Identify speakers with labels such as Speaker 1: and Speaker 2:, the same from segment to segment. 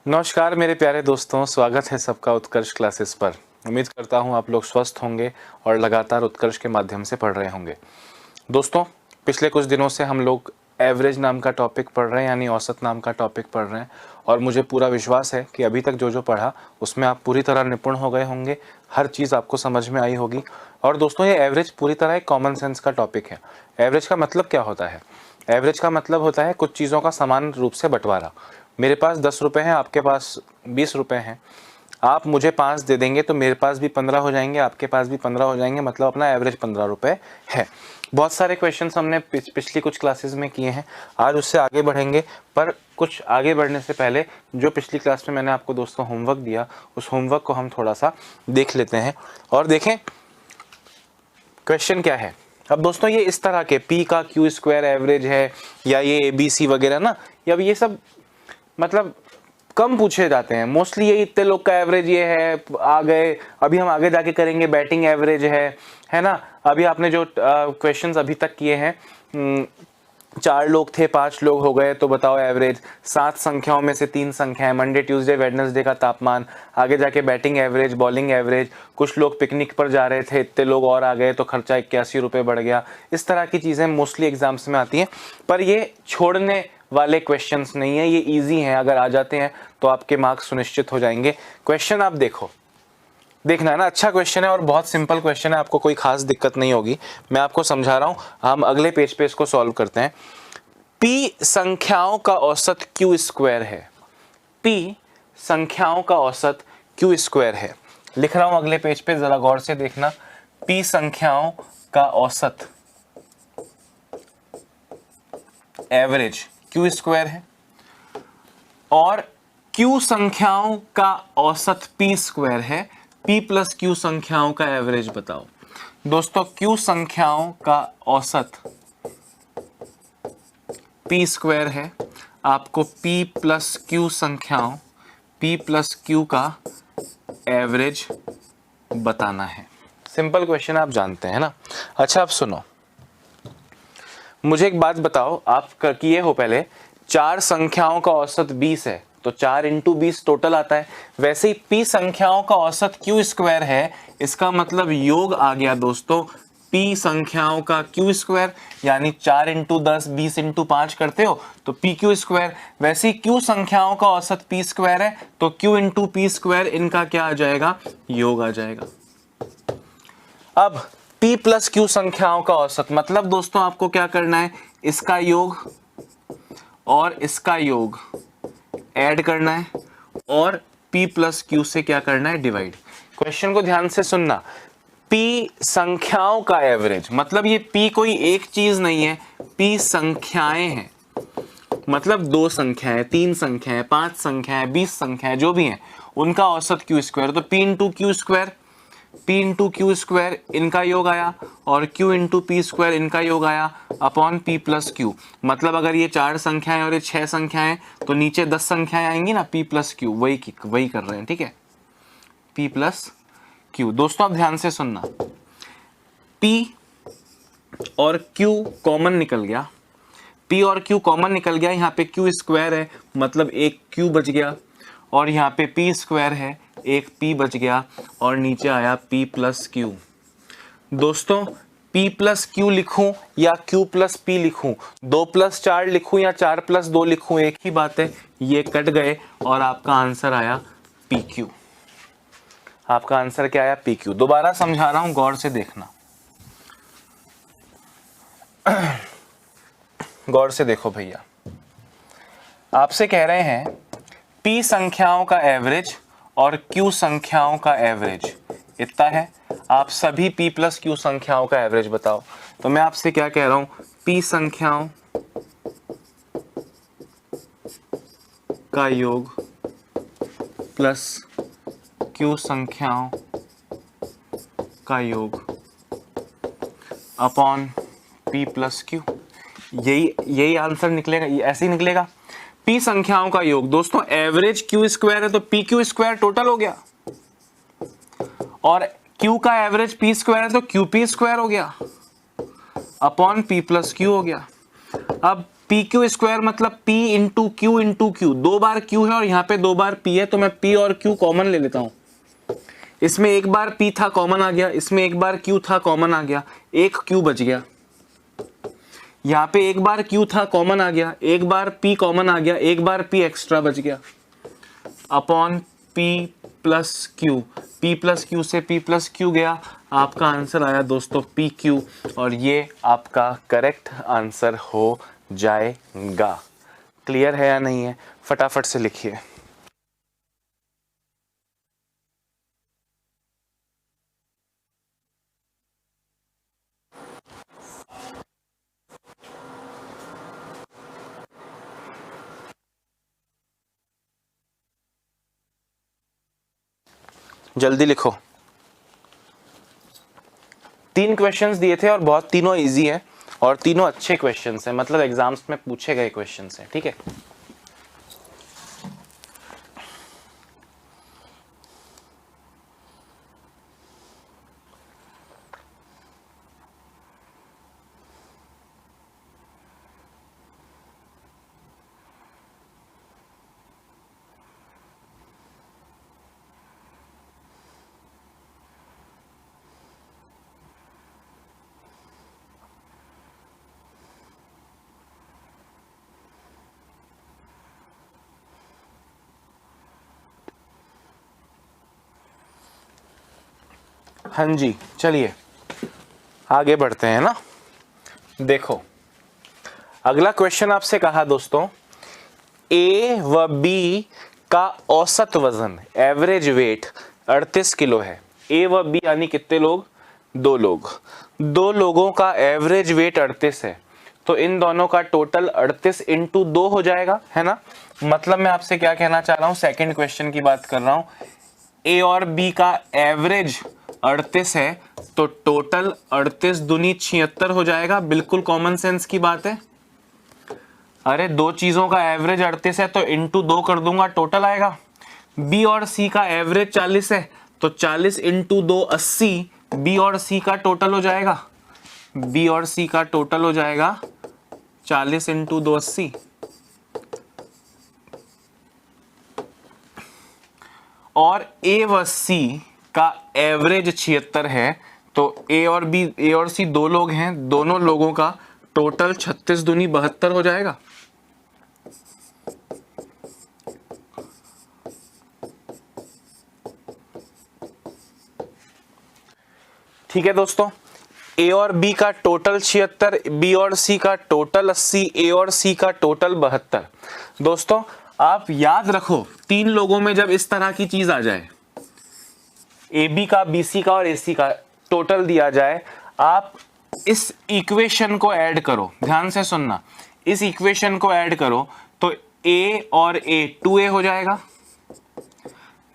Speaker 1: नमस्कार मेरे प्यारे दोस्तों, स्वागत है सबका उत्कर्ष क्लासेस पर। उम्मीद करता हूं आप लोग स्वस्थ होंगे और लगातार उत्कर्ष के माध्यम से पढ़ रहे होंगे। दोस्तों, पिछले कुछ दिनों से हम लोग एवरेज नाम का टॉपिक पढ़ रहे हैं, यानी औसत नाम का टॉपिक पढ़ रहे हैं। और मुझे पूरा विश्वास है कि अभी तक जो जो पढ़ा उसमें आप पूरी तरह निपुण हो गए होंगे, हर चीज़ आपको समझ में आई होगी। और दोस्तों, ये एवरेज पूरी तरह एक कॉमन सेंस का टॉपिक है। एवरेज का मतलब क्या होता है? एवरेज का मतलब होता है कुछ चीज़ों का समान रूप से बंटवारा। मेरे पास 10 रुपये हैं, आपके पास 20 रुपये हैं। आप मुझे 5 दे देंगे तो मेरे पास भी 15 हो जाएंगे, आपके पास भी 15 हो जाएंगे, मतलब अपना एवरेज 15 रुपये है। बहुत सारे क्वेश्चंस हमने पिछली कुछ क्लासेस में किए हैं, आज उससे आगे बढ़ेंगे। पर कुछ आगे बढ़ने से पहले जो पिछली क्लास में मैंने आपको दोस्तों होमवर्क दिया, उस होमवर्क को हम थोड़ा सा देख लेते हैं और देखें क्वेश्चन क्या है। अब दोस्तों, ये इस तरह के पी का क्यू स्क्वायर एवरेज है या ये ABC वगैरह ना, या ये सब मतलब कम पूछे जाते हैं। मोस्टली ये इतने लोग का एवरेज ये है, आ गए। अभी हम आगे जाके करेंगे बैटिंग एवरेज है ना। अभी आपने जो क्वेश्चंस अभी तक किए हैं, 4 लोग थे 5 लोग हो गए तो बताओ एवरेज। 7 संख्याओं में से 3 संख्याएं, मंडे ट्यूसडे वेडनेसडे का तापमान। आगे जाके बैटिंग एवरेज, बॉलिंग एवरेज। कुछ लोग पिकनिक पर जा रहे थे, इतने लोग और आ गए तो खर्चा 81 रुपये बढ़ गया। इस तरह की चीज़ें मोस्टली एग्जाम्स में आती हैं, पर ये छोड़ने वाले क्वेश्चंस नहीं है, ये इजी हैं। अगर आ जाते हैं तो आपके मार्क्स सुनिश्चित हो जाएंगे। क्वेश्चन आप देखना है ना, अच्छा क्वेश्चन है और बहुत सिंपल क्वेश्चन है, आपको कोई खास दिक्कत नहीं होगी। मैं आपको समझा रहा हूं, हम अगले पेज पे इसको सॉल्व करते हैं। P संख्याओं का औसत Q स्क्वायर है। P संख्याओं का औसत Q स्क्वायर है। लिख रहा हूं अगले पेज पे, जरा गौर से देखना। P संख्याओं का औसत एवरेज Q स्क्वायर है और Q संख्याओं का औसत P स्क्वायर है। P प्लस Q संख्याओं का एवरेज बताओ। दोस्तों, Q संख्याओं का औसत P स्क्वायर है, आपको P प्लस Q संख्याओं P प्लस Q का एवरेज बताना है। सिंपल क्वेश्चन, आप जानते हैं ना। अच्छा, अब सुनो, मुझे एक बात बताओ, आप किए हो पहले। 4 संख्याओं का औसत 20 है तो 4 इंटू 20 टोटल आता है। वैसे ही P संख्याओं का औसत Q स्क्वायर है, इसका मतलब योग आ गया दोस्तों P संख्याओं का Q स्क्वायर, यानी 4 इंटू 10 20 इंटू 5 करते हो तो PQ स्क्वायर। वैसे ही Q संख्याओं का औसत P स्क्वायर है तो Q इंटू P स्क्वायर, इनका क्या आ जाएगा? योग आ जाएगा। अब P प्लस Q संख्याओं का औसत मतलब दोस्तों आपको क्या करना है, इसका योग और इसका योग ऐड करना है और P प्लस Q से क्या करना है? डिवाइड। क्वेश्चन को ध्यान से सुनना। P संख्याओं का एवरेज मतलब ये P कोई एक चीज नहीं है, P संख्याएं हैं। मतलब 2 संख्याएं, 3 संख्याएं, 5 संख्याएं, 20 संख्याएं, जो भी हैं उनका औसत Q स्क्वायर। तो P into Q square, P into Q square इनका योग आया और Q इंटू P स्क्वायर इनका योग आया अपॉन P प्लस Q। मतलब अगर ये 4 संख्याएं और ये 6 संख्याएं तो नीचे 10 संख्याएं आएंगी ना, P प्लस Q, वही कर रहे हैं, ठीक है। P plus Q। दोस्तों आप ध्यान से सुनना, P और Q कॉमन निकल गया, P और Q कॉमन निकल गया। यहाँ पे Q स्क्वायर है मतलब एक Q बच गया, और यहाँ पे P स्क्वायर है, एक P बच गया, और नीचे आया P प्लस Q। दोस्तों, P प्लस Q लिखूं या Q प्लस P लिखूं, 2 प्लस 4 लिखूं या 4 प्लस 2 लिखूं, एक ही बात है। ये कट गए और आपका आंसर आया PQ। आपका आंसर क्या आया? PQ। दोबारा समझा रहा हूं, गौर से देखना, गौर से देखो भैया। आपसे कह रहे हैं P संख्याओं का एवरेज और Q संख्याओं का एवरेज इतना है। आप सभी P प्लस Q संख्याओं का एवरेज बताओ। तो मैं आपसे क्या कह रहा हूं, P संख्याओं का योग प्लस Q संख्याओं का योग अपॉन P प्लस Q। यही आंसर निकलेगा, ऐसे ही निकलेगा। P संख्याओं का योग, दोस्तों एवरेज Q स्क्वायर है तो PQ स्क्वायर टोटल हो गया, और Q का एवरेज P स्क्वायर है तो QP स्क्वायर हो गया अपॉन P प्लस Q हो गया। अब पी क्यू स्क्वायर मतलब P इंटू क्यू, 2 बार Q है और यहाँ पे 2 बार P है, तो मैं P और Q कॉमन ले लेता हूँ। इसमें एक बार P था कॉमन आ गया, इसमें एक बार Q था कॉमन आ गया, एक Q बच गया। यहाँ पे एक बार Q था कॉमन आ गया, एक बार P कॉमन आ गया, एक बार P एक्स्ट्रा बच गया, upon P plus Q. P plus Q से P प्लस क्यू गया, आपका आंसर आया दोस्तों PQ, और ये आपका करेक्ट आंसर हो जाएगा। क्लियर है या नहीं है? फटाफट से लिखिए। जल्दी लिखो। 3 क्वेश्चंस दिए थे और बहुत तीनों इजी हैं और तीनों अच्छे क्वेश्चंस हैं, मतलब एग्जाम्स में पूछे गए क्वेश्चंस हैं, ठीक है। हाँ जी, चलिए आगे बढ़ते हैं ना। देखो अगला क्वेश्चन आपसे कहा दोस्तों, ए व बी का औसत वजन एवरेज वेट 38 किलो है। ए व बी यानी कितने लोग? 2 लोग। 2 लोगों का एवरेज वेट 38 है, तो इन दोनों का टोटल 38 इंटू 2 हो जाएगा, है ना। मतलब मैं आपसे क्या कहना चाह रहा हूं, सेकंड क्वेश्चन की बात कर रहा हूं। ए और बी का एवरेज 38 है, तो टोटल 38 दूनी 76 हो जाएगा। बिल्कुल कॉमन सेंस की बात है। अरे 2 चीजों का एवरेज 38 है तो इंटू 2 कर दूंगा, टोटल आएगा। बी और सी का एवरेज 40 है, तो 40 इंटू 2 80, बी और सी का टोटल हो जाएगा। बी और सी का टोटल हो जाएगा 40 इंटू 2 80। और ए व सी का एवरेज 76 है, तो ए और सी 2 लोग हैं, दोनों लोगों का टोटल 36 दूनी 72 हो जाएगा। ठीक है दोस्तों, ए और बी का टोटल 76, बी और सी का टोटल 80, ए और सी का टोटल 72। दोस्तों आप याद रखो, 3 लोगों में जब इस तरह की चीज आ जाए, ए बी का, बी सी का और ए सी का टोटल दिया जाए, आप इस इक्वेशन को ऐड करो। ध्यान से सुनना, इस इक्वेशन को ऐड करो तो ए और ए 2a हो जाएगा,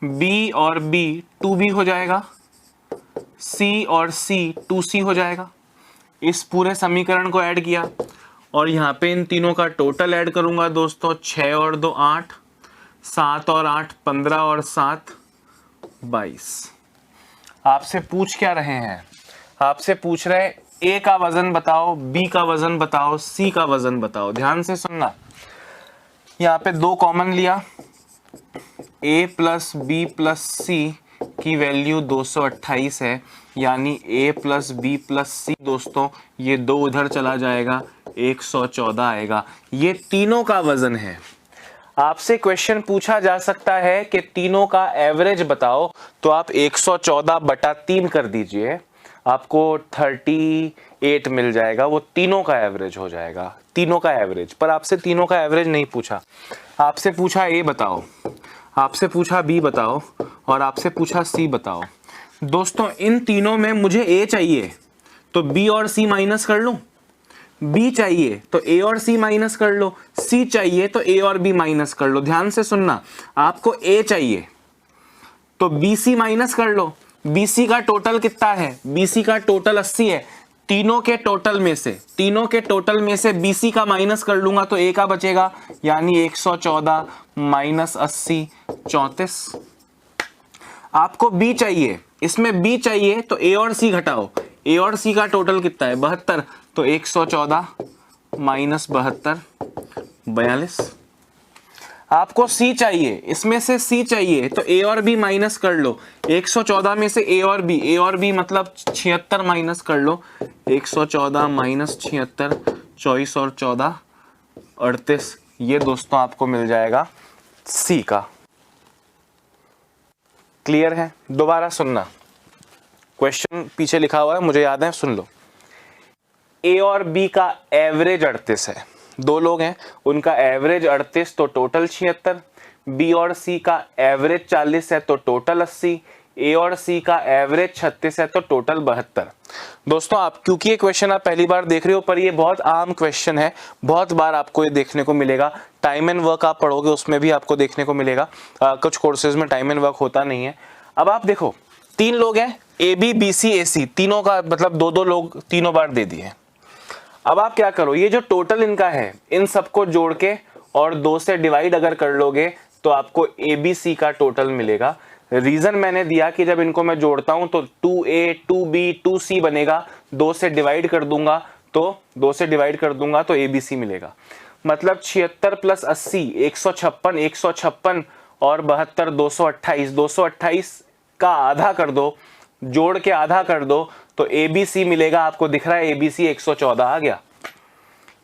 Speaker 1: बी और बी 2b हो जाएगा, सी और सी 2c हो जाएगा। इस पूरे समीकरण को ऐड किया और यहां पे इन तीनों का टोटल ऐड करूंगा दोस्तों। 6 और 2 8, 7 और 8 15 और 7 22। आपसे पूछ क्या रहे हैं? आपसे पूछ रहे ए का वजन बताओ, बी का वजन बताओ, सी का वजन बताओ। ध्यान से सुनना, यहाँ पे 2 कॉमन लिया, ए प्लस बी प्लस सी की वैल्यू 228 है, यानी ए प्लस बी प्लस सी दोस्तों ये 2 उधर चला जाएगा, 114 आएगा। ये तीनों का वजन है। आपसे क्वेश्चन पूछा जा सकता है कि तीनों का एवरेज बताओ, तो आप 114 बटा 3 कर दीजिए, आपको 38 मिल जाएगा। वो तीनों का एवरेज हो जाएगा, तीनों का एवरेज। पर आपसे तीनों का एवरेज नहीं पूछा, आपसे पूछा ए बताओ, आपसे पूछा बी बताओ और आपसे पूछा सी बताओ। दोस्तों इन तीनों में मुझे ए चाहिए तो बी और सी माइनस कर लूं, बी चाहिए तो ए और सी माइनस कर लो, सी चाहिए तो ए और बी माइनस कर लो। ध्यान से सुनना, आपको ए चाहिए तो बी सी माइनस कर लो। बी सी का टोटल कितना है? बी सी का टोटल 80 है। तीनों के टोटल में से बी सी का माइनस कर लूंगा तो ए का बचेगा, यानी 114 माइनस 80 34। आपको बी चाहिए, इसमें बी चाहिए तो ए और सी घटाओ। ए और सी का टोटल कितना है? 72, तो 114 माइनस 72 42। आपको सी चाहिए, इसमें से सी चाहिए तो ए और बी माइनस कर लो। 114 में से ए और बी मतलब 76 माइनस कर लो। 114 माइनस 76, 24 और 14 38। ये दोस्तों आपको मिल जाएगा सी का। क्लियर है? दोबारा सुनना, क्वेश्चन पीछे लिखा हुआ है, मुझे याद है, सुन लो। ए और बी का एवरेज 38 है, दो लोग हैं, उनका एवरेज 38 तो टोटल 76। बी और सी का एवरेज 40 है तो टोटल 80। ए और सी का एवरेज 36 है तो टोटल 72। दोस्तों आप, क्योंकि ये क्वेश्चन आप पहली बार देख रहे हो, पर ये बहुत आम क्वेश्चन है, बहुत बार आपको ये देखने को मिलेगा। टाइम एंड वर्क आप पढ़ोगे उसमें भी आपको देखने को मिलेगा। कुछ कोर्सेज में टाइम एंड वर्क होता नहीं है। अब आप देखो, 3 लोग हैं, ए बी बी सी ए सी, तीनों का मतलब 2-2 लोग तीनों बार दे दिए। अब आप क्या करो, ये जो टोटल इनका है, इन सबको जोड़ के और 2 से डिवाइड अगर कर लोगे तो आपको ए बी सी का टोटल मिलेगा। रीजन मैंने दिया कि जब इनको मैं जोड़ता हूं तो 2a 2b 2c बनेगा, 2 से डिवाइड कर दूंगा तो 2 से डिवाइड कर दूंगा तो ABC मिलेगा। मतलब 76 प्लस 80 156, 156 और 72 228, 228 का आधा कर दो, जोड़ के आधा कर दो तो ABC मिलेगा। आपको दिख रहा है ABC 114 आ गया,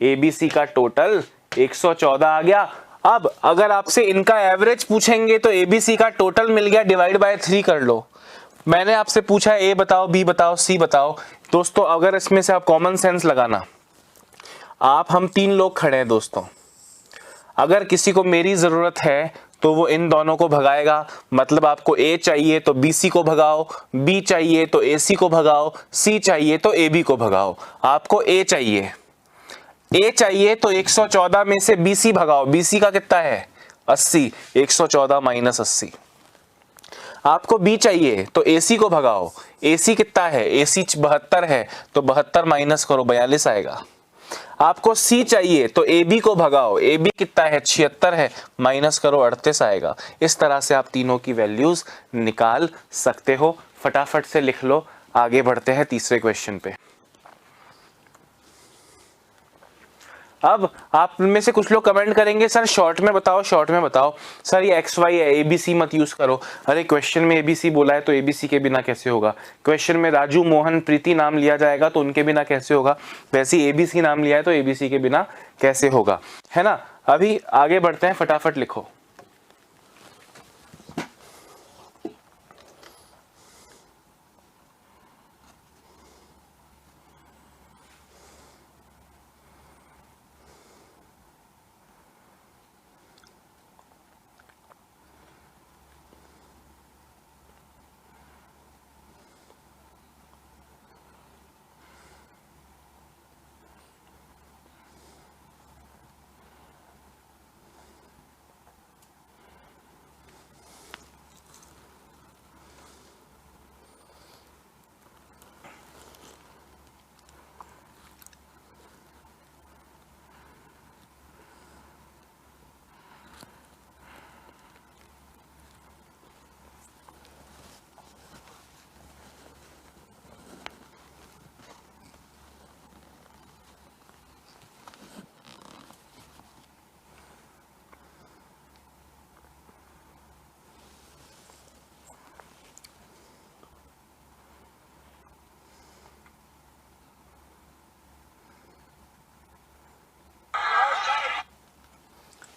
Speaker 1: ABC का टोटल 114 आ गया। अब अगर आपसे इनका एवरेज पूछेंगे तो ABC का टोटल मिल गया, डिवाइड बाय 3 कर लो। मैंने आपसे पूछा A बताओ, B बताओ, C बताओ। दोस्तों अगर इसमें से आप कॉमन सेंस लगाना, हम 3 लोग खड़े हैं दोस्तों, अगर किसी को मेरी जरूरत है तो वो इन दोनों को भगाएगा। मतलब आपको A चाहिए तो BC को भगाओ, B चाहिए तो AC को भगाओ, C चाहिए तो AB को भगाओ। आपको A चाहिए तो 114 में से BC भगाओ। BC का कितना है 80, 114 माइनस 80। आपको B चाहिए तो AC को भगाओ। AC कितना है, AC 72 है तो 72 माइनस करो 42 आएगा। आपको C चाहिए तो AB को भगाओ। AB कितना है 76 है, माइनस करो 38 आएगा। इस तरह से आप तीनों की वैल्यूज निकाल सकते हो। फटाफट से लिख लो, आगे बढ़ते हैं तीसरे क्वेश्चन पे। अब आप में से कुछ लोग कमेंट करेंगे सर शॉर्ट में बताओ, शॉर्ट में बताओ। सर ये XY है, ABC मत यूज करो। अरे क्वेश्चन में ABC बोला है तो ABC के बिना कैसे होगा? क्वेश्चन में राजू, मोहन, प्रीति नाम लिया जाएगा तो उनके बिना कैसे होगा? वैसे ही ABC नाम लिया है तो ABC के बिना कैसे होगा, है ना? अभी आगे बढ़ते हैं, फटाफट लिखो।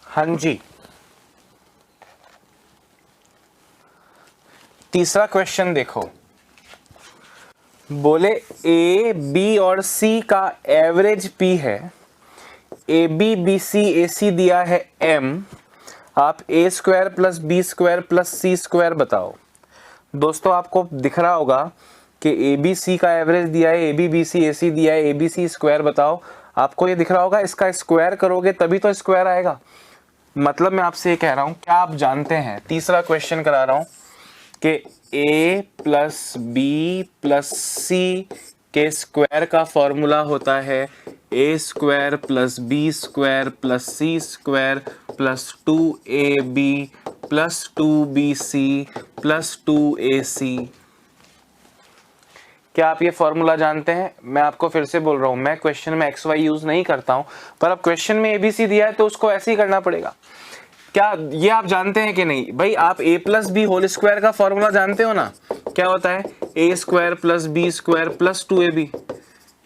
Speaker 1: हाँ जी, तीसरा क्वेश्चन देखो। बोले A, B और C का एवरेज P है। AB, BC, AC दिया है M। आप A square plus B square plus C square बताओ। दोस्तों आपको दिख रहा होगा कि ABC का एवरेज दिया है, AB, BC, AC दिया है, ABC स्क्वायर बताओ। आपको ये दिख रहा होगा, इसका स्क्वायर करोगे तभी तो स्क्वायर आएगा। मतलब मैं आपसे ये कह रहा हूं, क्या आप जानते हैं, तीसरा क्वेश्चन करा रहा हूं कि A plus B plus C के स्क्वायर का फॉर्मूला होता है A square plus B square plus C square plus 2AB plus 2BC plus 2AC। क्या आप ये फॉर्मूला जानते हैं? मैं आपको फिर से बोल रहा हूँ, मैं क्वेश्चन में एक्स वाई यूज नहीं करता हूँ, पर अब क्वेश्चन में एबीसी दिया है तो उसको ऐसे ही करना पड़ेगा। क्या ये आप जानते हैं कि नहीं भाई? आप a plus B whole square का फॉर्मूला जानते हो ना? क्या होता है? A square plus B square plus 2ab।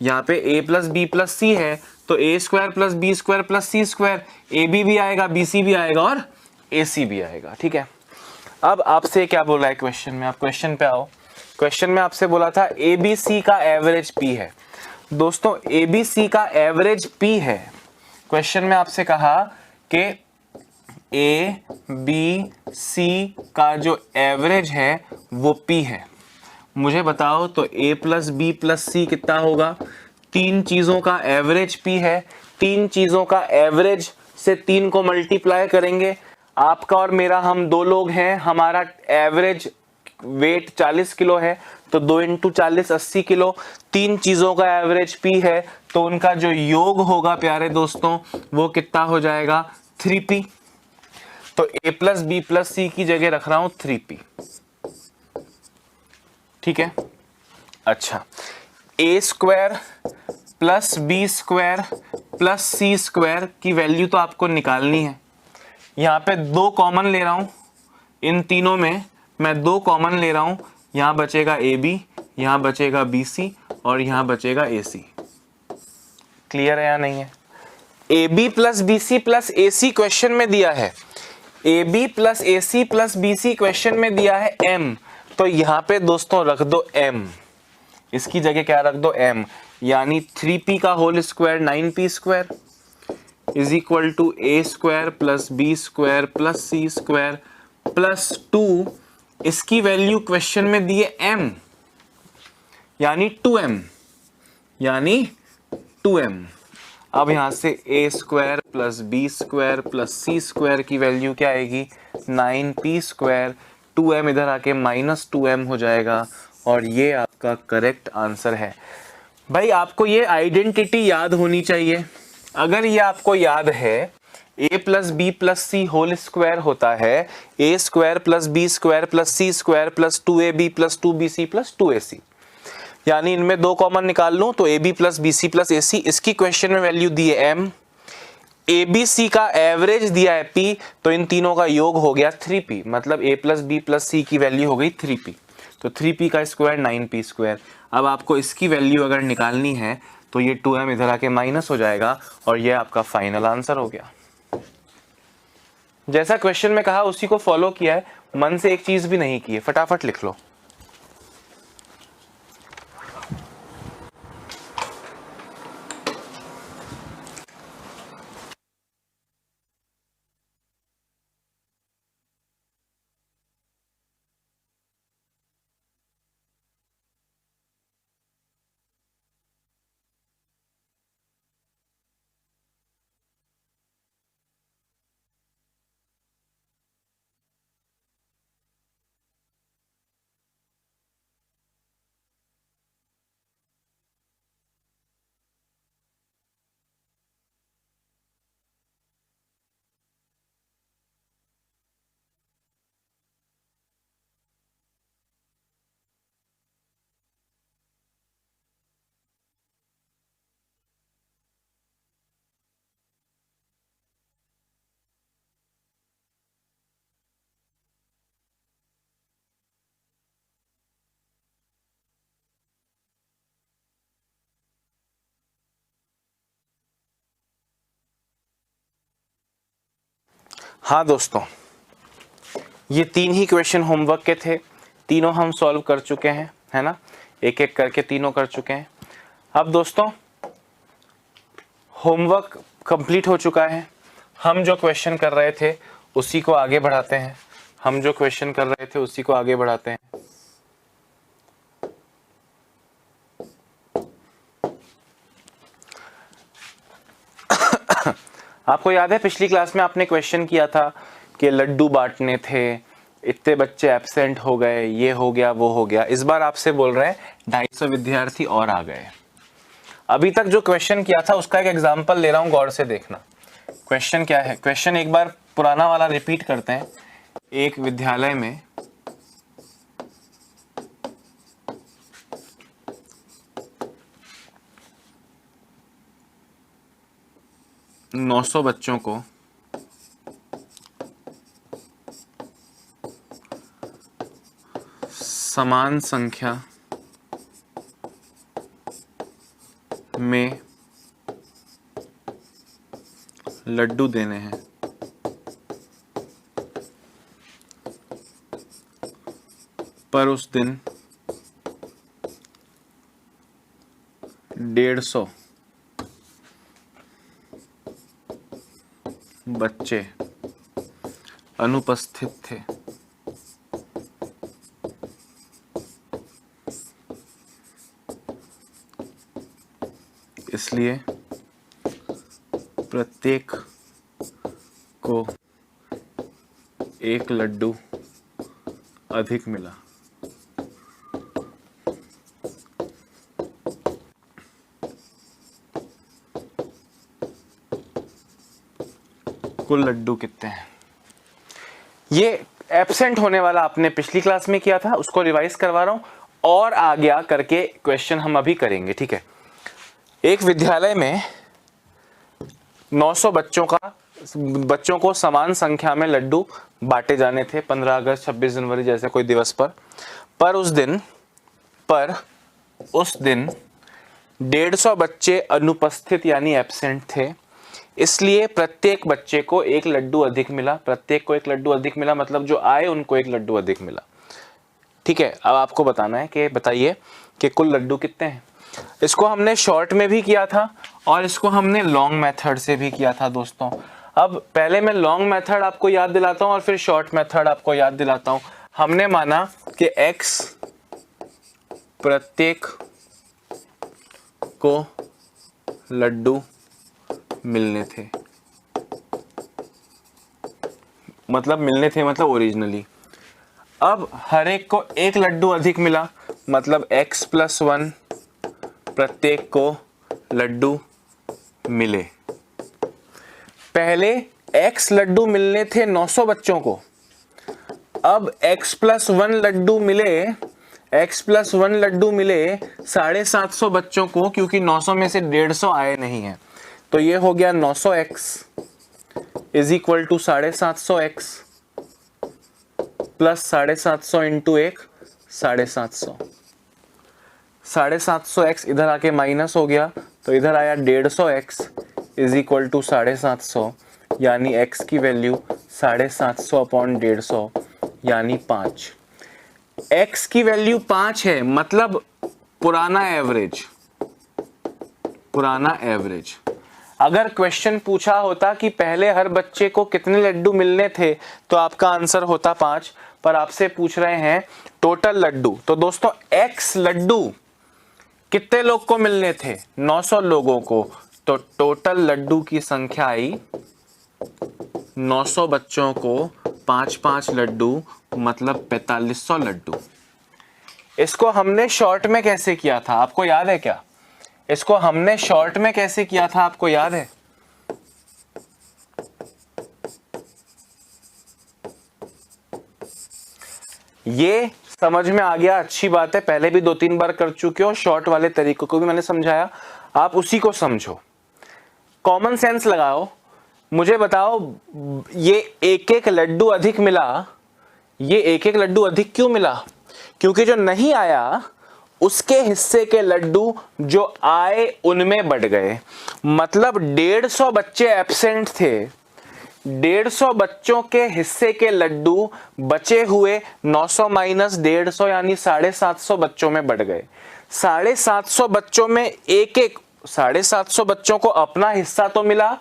Speaker 1: यहाँ पे a plus B plus C है तो A square plus B square plus C square, A B भी आएगा, बी सी भी आएगा और ए सी भी आएगा। ठीक है, अब आपसे क्या बोला है क्वेश्चन में? आप क्वेश्चन पे आओ। क्वेश्चन में आपसे बोला था ए बी सी का एवरेज पी है। दोस्तों ए बी सी का एवरेज पी है। क्वेश्चन में आपसे कहा कि ए बी सी का जो एवरेज है वो पी है। मुझे बताओ तो a प्लस बी प्लस सी कितना होगा? तीन चीजों का एवरेज p है, तीन चीजों का एवरेज से 3 को मल्टीप्लाई करेंगे। आपका और मेरा, हम दो लोग हैं, हमारा एवरेज वेट 40 किलो है तो 2 इंटू 40 80 किलो। तीन चीजों का एवरेज p है तो उनका जो योग होगा प्यारे दोस्तों वो कितना हो जाएगा? 3p। तो a plus B plus C की जगह रख रहा हूं 3p। ठीक है, अच्छा, A square plus B square plus C square की वैल्यू तो आपको निकालनी है। यहाँ पे 2 कॉमन ले रहा हूं, इन तीनों में मैं 2 कॉमन ले रहा हूं। यहाँ बचेगा ए बी, यहाँ बचेगा बी सी और यहाँ बचेगा ए सी। क्लियर है या नहीं है? A B plus B C plus A C question में दिया है, A B plus A C plus B C question में दिया है m, तो यहां पे दोस्तों रख दो m, इसकी जगह क्या रख दो? m, यानी 3p का whole square 9p square is equal to A square plus B square plus C square plus 2। इसकी वैल्यू क्वेश्चन में दी है m, यानी 2m, यानी 2m। अब यहां से A square plus B square plus C square की वैल्यू क्या आएगी? 9p square. 2m इधर आके माइनस 2m हो जाएगा और ये आपका करेक्ट आंसर है। भाई आपको ये आइडेंटिटी याद होनी चाहिए। अगर ये आपको याद है, a plus B plus C whole square होता है A square plus B square plus C square plus 2ab plus 2bc plus 2ac, यानी इनमें 2 कॉमन निकाल लूं तो ab plus B C plus A C. इसकी क्वेश्चन में वैल्यू दी है m, ए बी सी का एवरेज दिया है p, तो इन तीनों का योग हो गया 3p, मतलब a plus B plus C की वैल्यू हो गई 3p। तो 3p का स्क्वायर 9p स्क्वायर। अब आपको इसकी वैल्यू अगर निकालनी है तो ये 2m इधर आके माइनस हो जाएगा और ये आपका फाइनल आंसर हो गया। जैसा क्वेश्चन में कहा उसी को फॉलो किया है, मन से एक चीज भी नहीं की है। फटाफट लिख लो। हाँ दोस्तों, ये 3 ही क्वेश्चन होमवर्क के थे, तीनों हम सॉल्व कर चुके हैं, है ना? एक एक करके तीनों कर चुके हैं। अब दोस्तों होमवर्क कंप्लीट हो चुका है। हम जो क्वेश्चन कर रहे थे उसी को आगे बढ़ाते हैं। हम जो क्वेश्चन कर रहे थे उसी को आगे बढ़ाते हैं। आपको याद है पिछली क्लास में आपने क्वेश्चन किया था कि लड्डू बांटने थे, इतने बच्चे एब्सेंट हो गए, ये हो गया वो हो गया। इस बार आपसे बोल रहे हैं 250 विद्यार्थी और आ गए। अभी तक जो क्वेश्चन किया था उसका एक एग्जांपल ले रहा हूं, गौर से देखना। क्वेश्चन क्या है? क्वेश्चन एक बार पुराना वाला रिपीट करते हैं। एक विद्यालय में 900 बच्चों को समान संख्या में लड्डू देने हैं। पर उस दिन 150 बच्चे अनुपस्थित थे। इसलिए प्रत्येक को एक लड्डू अधिक मिला। कुल लड्डू कितने हैं? ये एब्सेंट होने वाला आपने पिछली क्लास में किया था, उसको रिवाइज करवा रहा हूं और आगे करके क्वेश्चन हम अभी करेंगे। ठीक है, एक विद्यालय में 900 बच्चों को समान संख्या में लड्डू बांटे जाने थे 15 अगस्त 26 जनवरी जैसे कोई दिवस पर उस दिन 150 बच्चे अनुपस्थित यानी एब्सेंट थे। इसलिए प्रत्येक बच्चे को एक लड्डू अधिक मिला। प्रत्येक को एक लड्डू अधिक मिला मतलब जो आए उनको एक लड्डू अधिक मिला। ठीक है, अब आपको बताना है कि बताइए कि कुल लड्डू कितने हैं। इसको हमने शॉर्ट में भी किया था और इसको हमने लॉन्ग मेथड से भी किया था दोस्तों। अब पहले मैं लॉन्ग मेथड आपको याद दिलाता हूं और फिर शॉर्ट मेथड आपको याद दिलाता हूं। हमने माना कि x प्रत्येक को लड्डू मिलने थे, मतलब ओरिजिनली। अब हर एक को एक लड्डू अधिक मिला मतलब x + 1 प्रत्येक को लड्डू मिले। पहले x लड्डू मिलने थे 900 बच्चों को, अब x + 1 लड्डू मिले 750 बच्चों को, क्योंकि 900 में से 150 आए नहीं हैं। तो ये हो गया 900x = 750x plus 750 into 1 750। 750x इधर आके माइनस हो गया तो इधर आया 150x = 750 यानी x की वैल्यू 750/150 यानी 5। x की वैल्यू 5 है मतलब पुराना एवरेज। अगर क्वेश्चन पूछा होता कि पहले हर बच्चे को कितने लड्डू मिलने थे तो आपका आंसर होता 5, पर आपसे पूछ रहे हैं टोटल लड्डू। तो दोस्तों x लड्डू कितने लोग को मिलने थे? 900 लोगों को। तो टोटल लड्डू की संख्या आई 900 बच्चों को 5-5 लड्डू मतलब 4500 लड्डू। इसको हमने शॉर्ट में कैसे किया था आपको याद है क्या? इसको हमने शॉर्ट में कैसे किया था आपको याद है? ये समझ में आ गया, अच्छी बात है। पहले भी 2-3 बार कर चुके हो, शॉर्ट वाले तरीकों को भी मैंने समझाया, आप उसी को समझो, कॉमन सेंस लगाओ। मुझे बताओ ये एक लड्डू अधिक मिला, ये एक लड्डू अधिक क्यों मिला? क्योंकि जो नहीं आया उसके हिस्से के लड्डू जो आए उनमें बढ़ गए। मतलब 150 बच्चे एब्सेंट थे, 150 बच्चों के हिस्से के लड्डू बचे हुए 900 - 150 यानी 750 बच्चों में बढ़ गए। 750 बच्चों में 750 बच्चों को अपना हिस्सा तो मिला,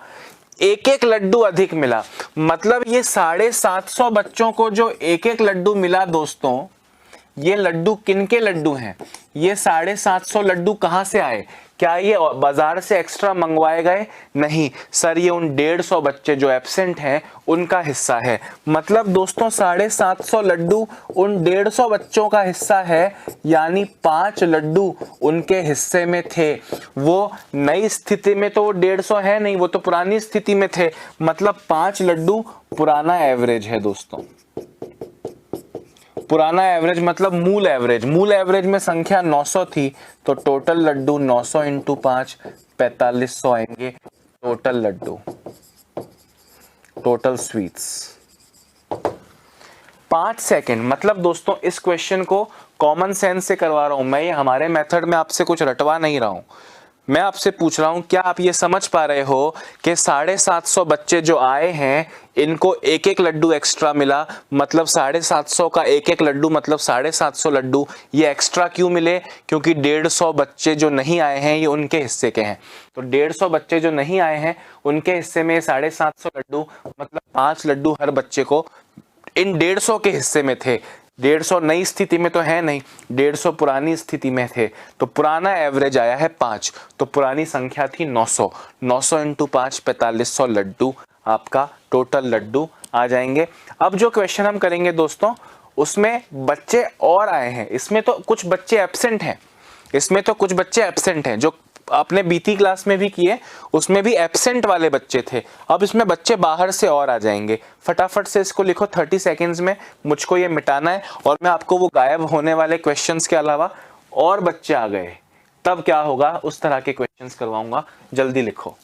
Speaker 1: एक लड्डू अधिक मिला। मतलब ये 750 बच्चों को जो एक लड्डू मिला दोस्तों, ये लड्डू किनके लड्डू हैं? ये 750 लड्डू कहां से आए? क्या ये बाजार से एक्स्ट्रा मंगवाए गए? नहीं सर, ये उन 150 बच्चे जो एब्सेंट हैं उनका हिस्सा है। मतलब दोस्तों 750 लड्डू उन 150 बच्चों का हिस्सा है, यानी 5 लड्डू उनके हिस्से में थे। वो नई स्थिति में तो वो 150 है नहीं, वो तो पुरानी स्थिति में थे। मतलब 5 लड्डू पुराना एवरेज है दोस्तों। पुराना एवरेज मतलब मूल एवरेज में संख्या 900 थी तो टोटल लड्डू 900 × 5 4500 आएंगे। Total laddoo, total sweets. 5 second, मतलब दोस्तों इस क्वेश्चन को कॉमन सेंस से करवा रहा हूं मैं, ये हमारे मेथड में आपसे कुछ रटवा नहीं रहा हूं। मैं आपसे पूछ रहा हूं, क्या आप ये समझ पा रहे हो कि 750 बच्चे जो आए हैं इनको एक एक लड्डू एक्स्ट्रा मिला, मतलब 750 का एक एक लड्डू मतलब 750 लड्डू। ये एक्स्ट्रा क्यों मिले? क्योंकि 150 बच्चे जो नहीं आए हैं ये उनके हिस्से के हैं। तो 150 बच्चे जो नहीं आए हैं उनके हिस्से में 750 लड्डू, मतलब 5 लड्डू हर बच्चे को इन 150 के हिस्से में थे। 150 नई स्थिति में तो है नहीं, 150 पुरानी स्थिति में थे, तो पुराना एवरेज आया है 5। तो पुरानी संख्या थी 900। 900 इंटू 5 4500 लड्डू आपका टोटल लड्डू आ जाएंगे। अब जो क्वेश्चन हम करेंगे दोस्तों उसमें बच्चे और आए हैं, इसमें तो कुछ बच्चे एब्सेंट हैं, इसमें तो कुछ बच्चे एब्सेंट हैं जो आपने बीती क्लास में भी किए, उसमें भी एब्सेंट वाले बच्चे थे। अब इसमें बच्चे बाहर से और आ जाएंगे। फटाफट से इसको लिखो 30 सेकेंड्स में, मुझको ये मिटाना है। और मैं आपको वो गायब होने वाले क्वेश्चंस के अलावा और बच्चे आ गए तब क्या होगा उस तरह के क्वेश्चंस करवाऊंगा। जल्दी लिखो।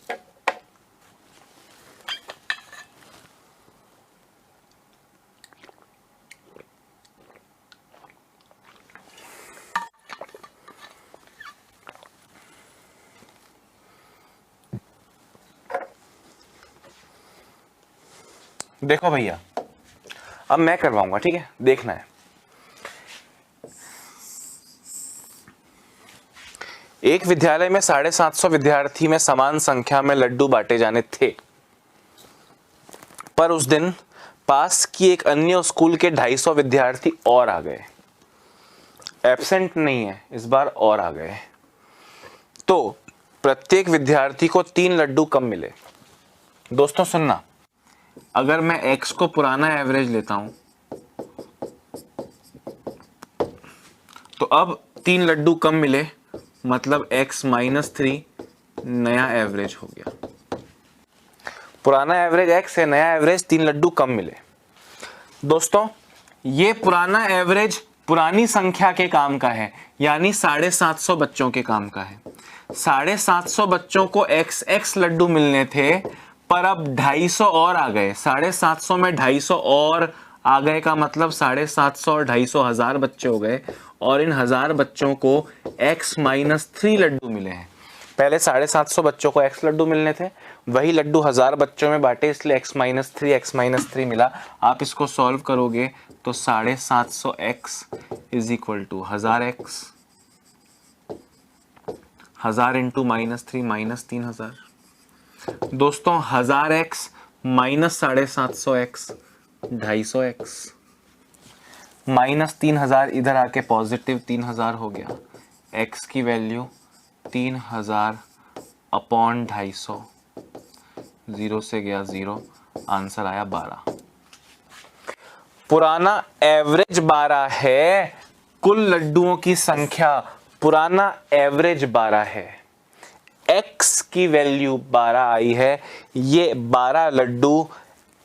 Speaker 1: देखो भैया, अब मैं करवाऊंगा, ठीक है, देखना है। एक विद्यालय में 750 विद्यार्थी में समान संख्या में लड्डू बांटे जाने थे, पर उस दिन पास की एक अन्य स्कूल के 250 विद्यार्थी और आ गए। एब्सेंट नहीं है इस बार, और आ गए, तो प्रत्येक विद्यार्थी को 3 लड्डू कम मिले। दोस्तों सुनना, अगर मैं x को पुराना एवरेज लेता हूं तो अब 3 लड्डू कम मिले, मतलब x -3 नया एवरेज हो गया। पुराना एवरेज x है, नया एवरेज 3 लड्डू कम मिले। दोस्तों ये पुराना एवरेज पुरानी संख्या के काम का है, यानी 750 बच्चों के काम का है। 750 बच्चों को x लड्डू मिलने थे, पर अब 250 और आ गए। 750 में 250 और आ गए का मतलब 750 और 250 1000 बच्चे हो गए, और इन 1000 बच्चों को x -3 लड्डू मिले हैं। पहले 750 बच्चों को x लड्डू मिलने थे, वही लड्डू 1000 बच्चों में बांटे, इसलिए x -3 मिला। आप इसको सॉल्व करोगे तो 750x is equal to 1000x, 1000 into -3 -3000। दोस्तों 1000x माइनस 750x 250x, -3000 इधर आके पॉजिटिव 3000 हो गया। x की वैल्यू 3000 अपॉन 250, 0 से गया 0, आंसर आया 12। पुराना एवरेज 12 है, कुल लड्डुओं की संख्या पुराना एवरेज 12 है। x की वैल्यू 12 आई है, ये 12 लड्डू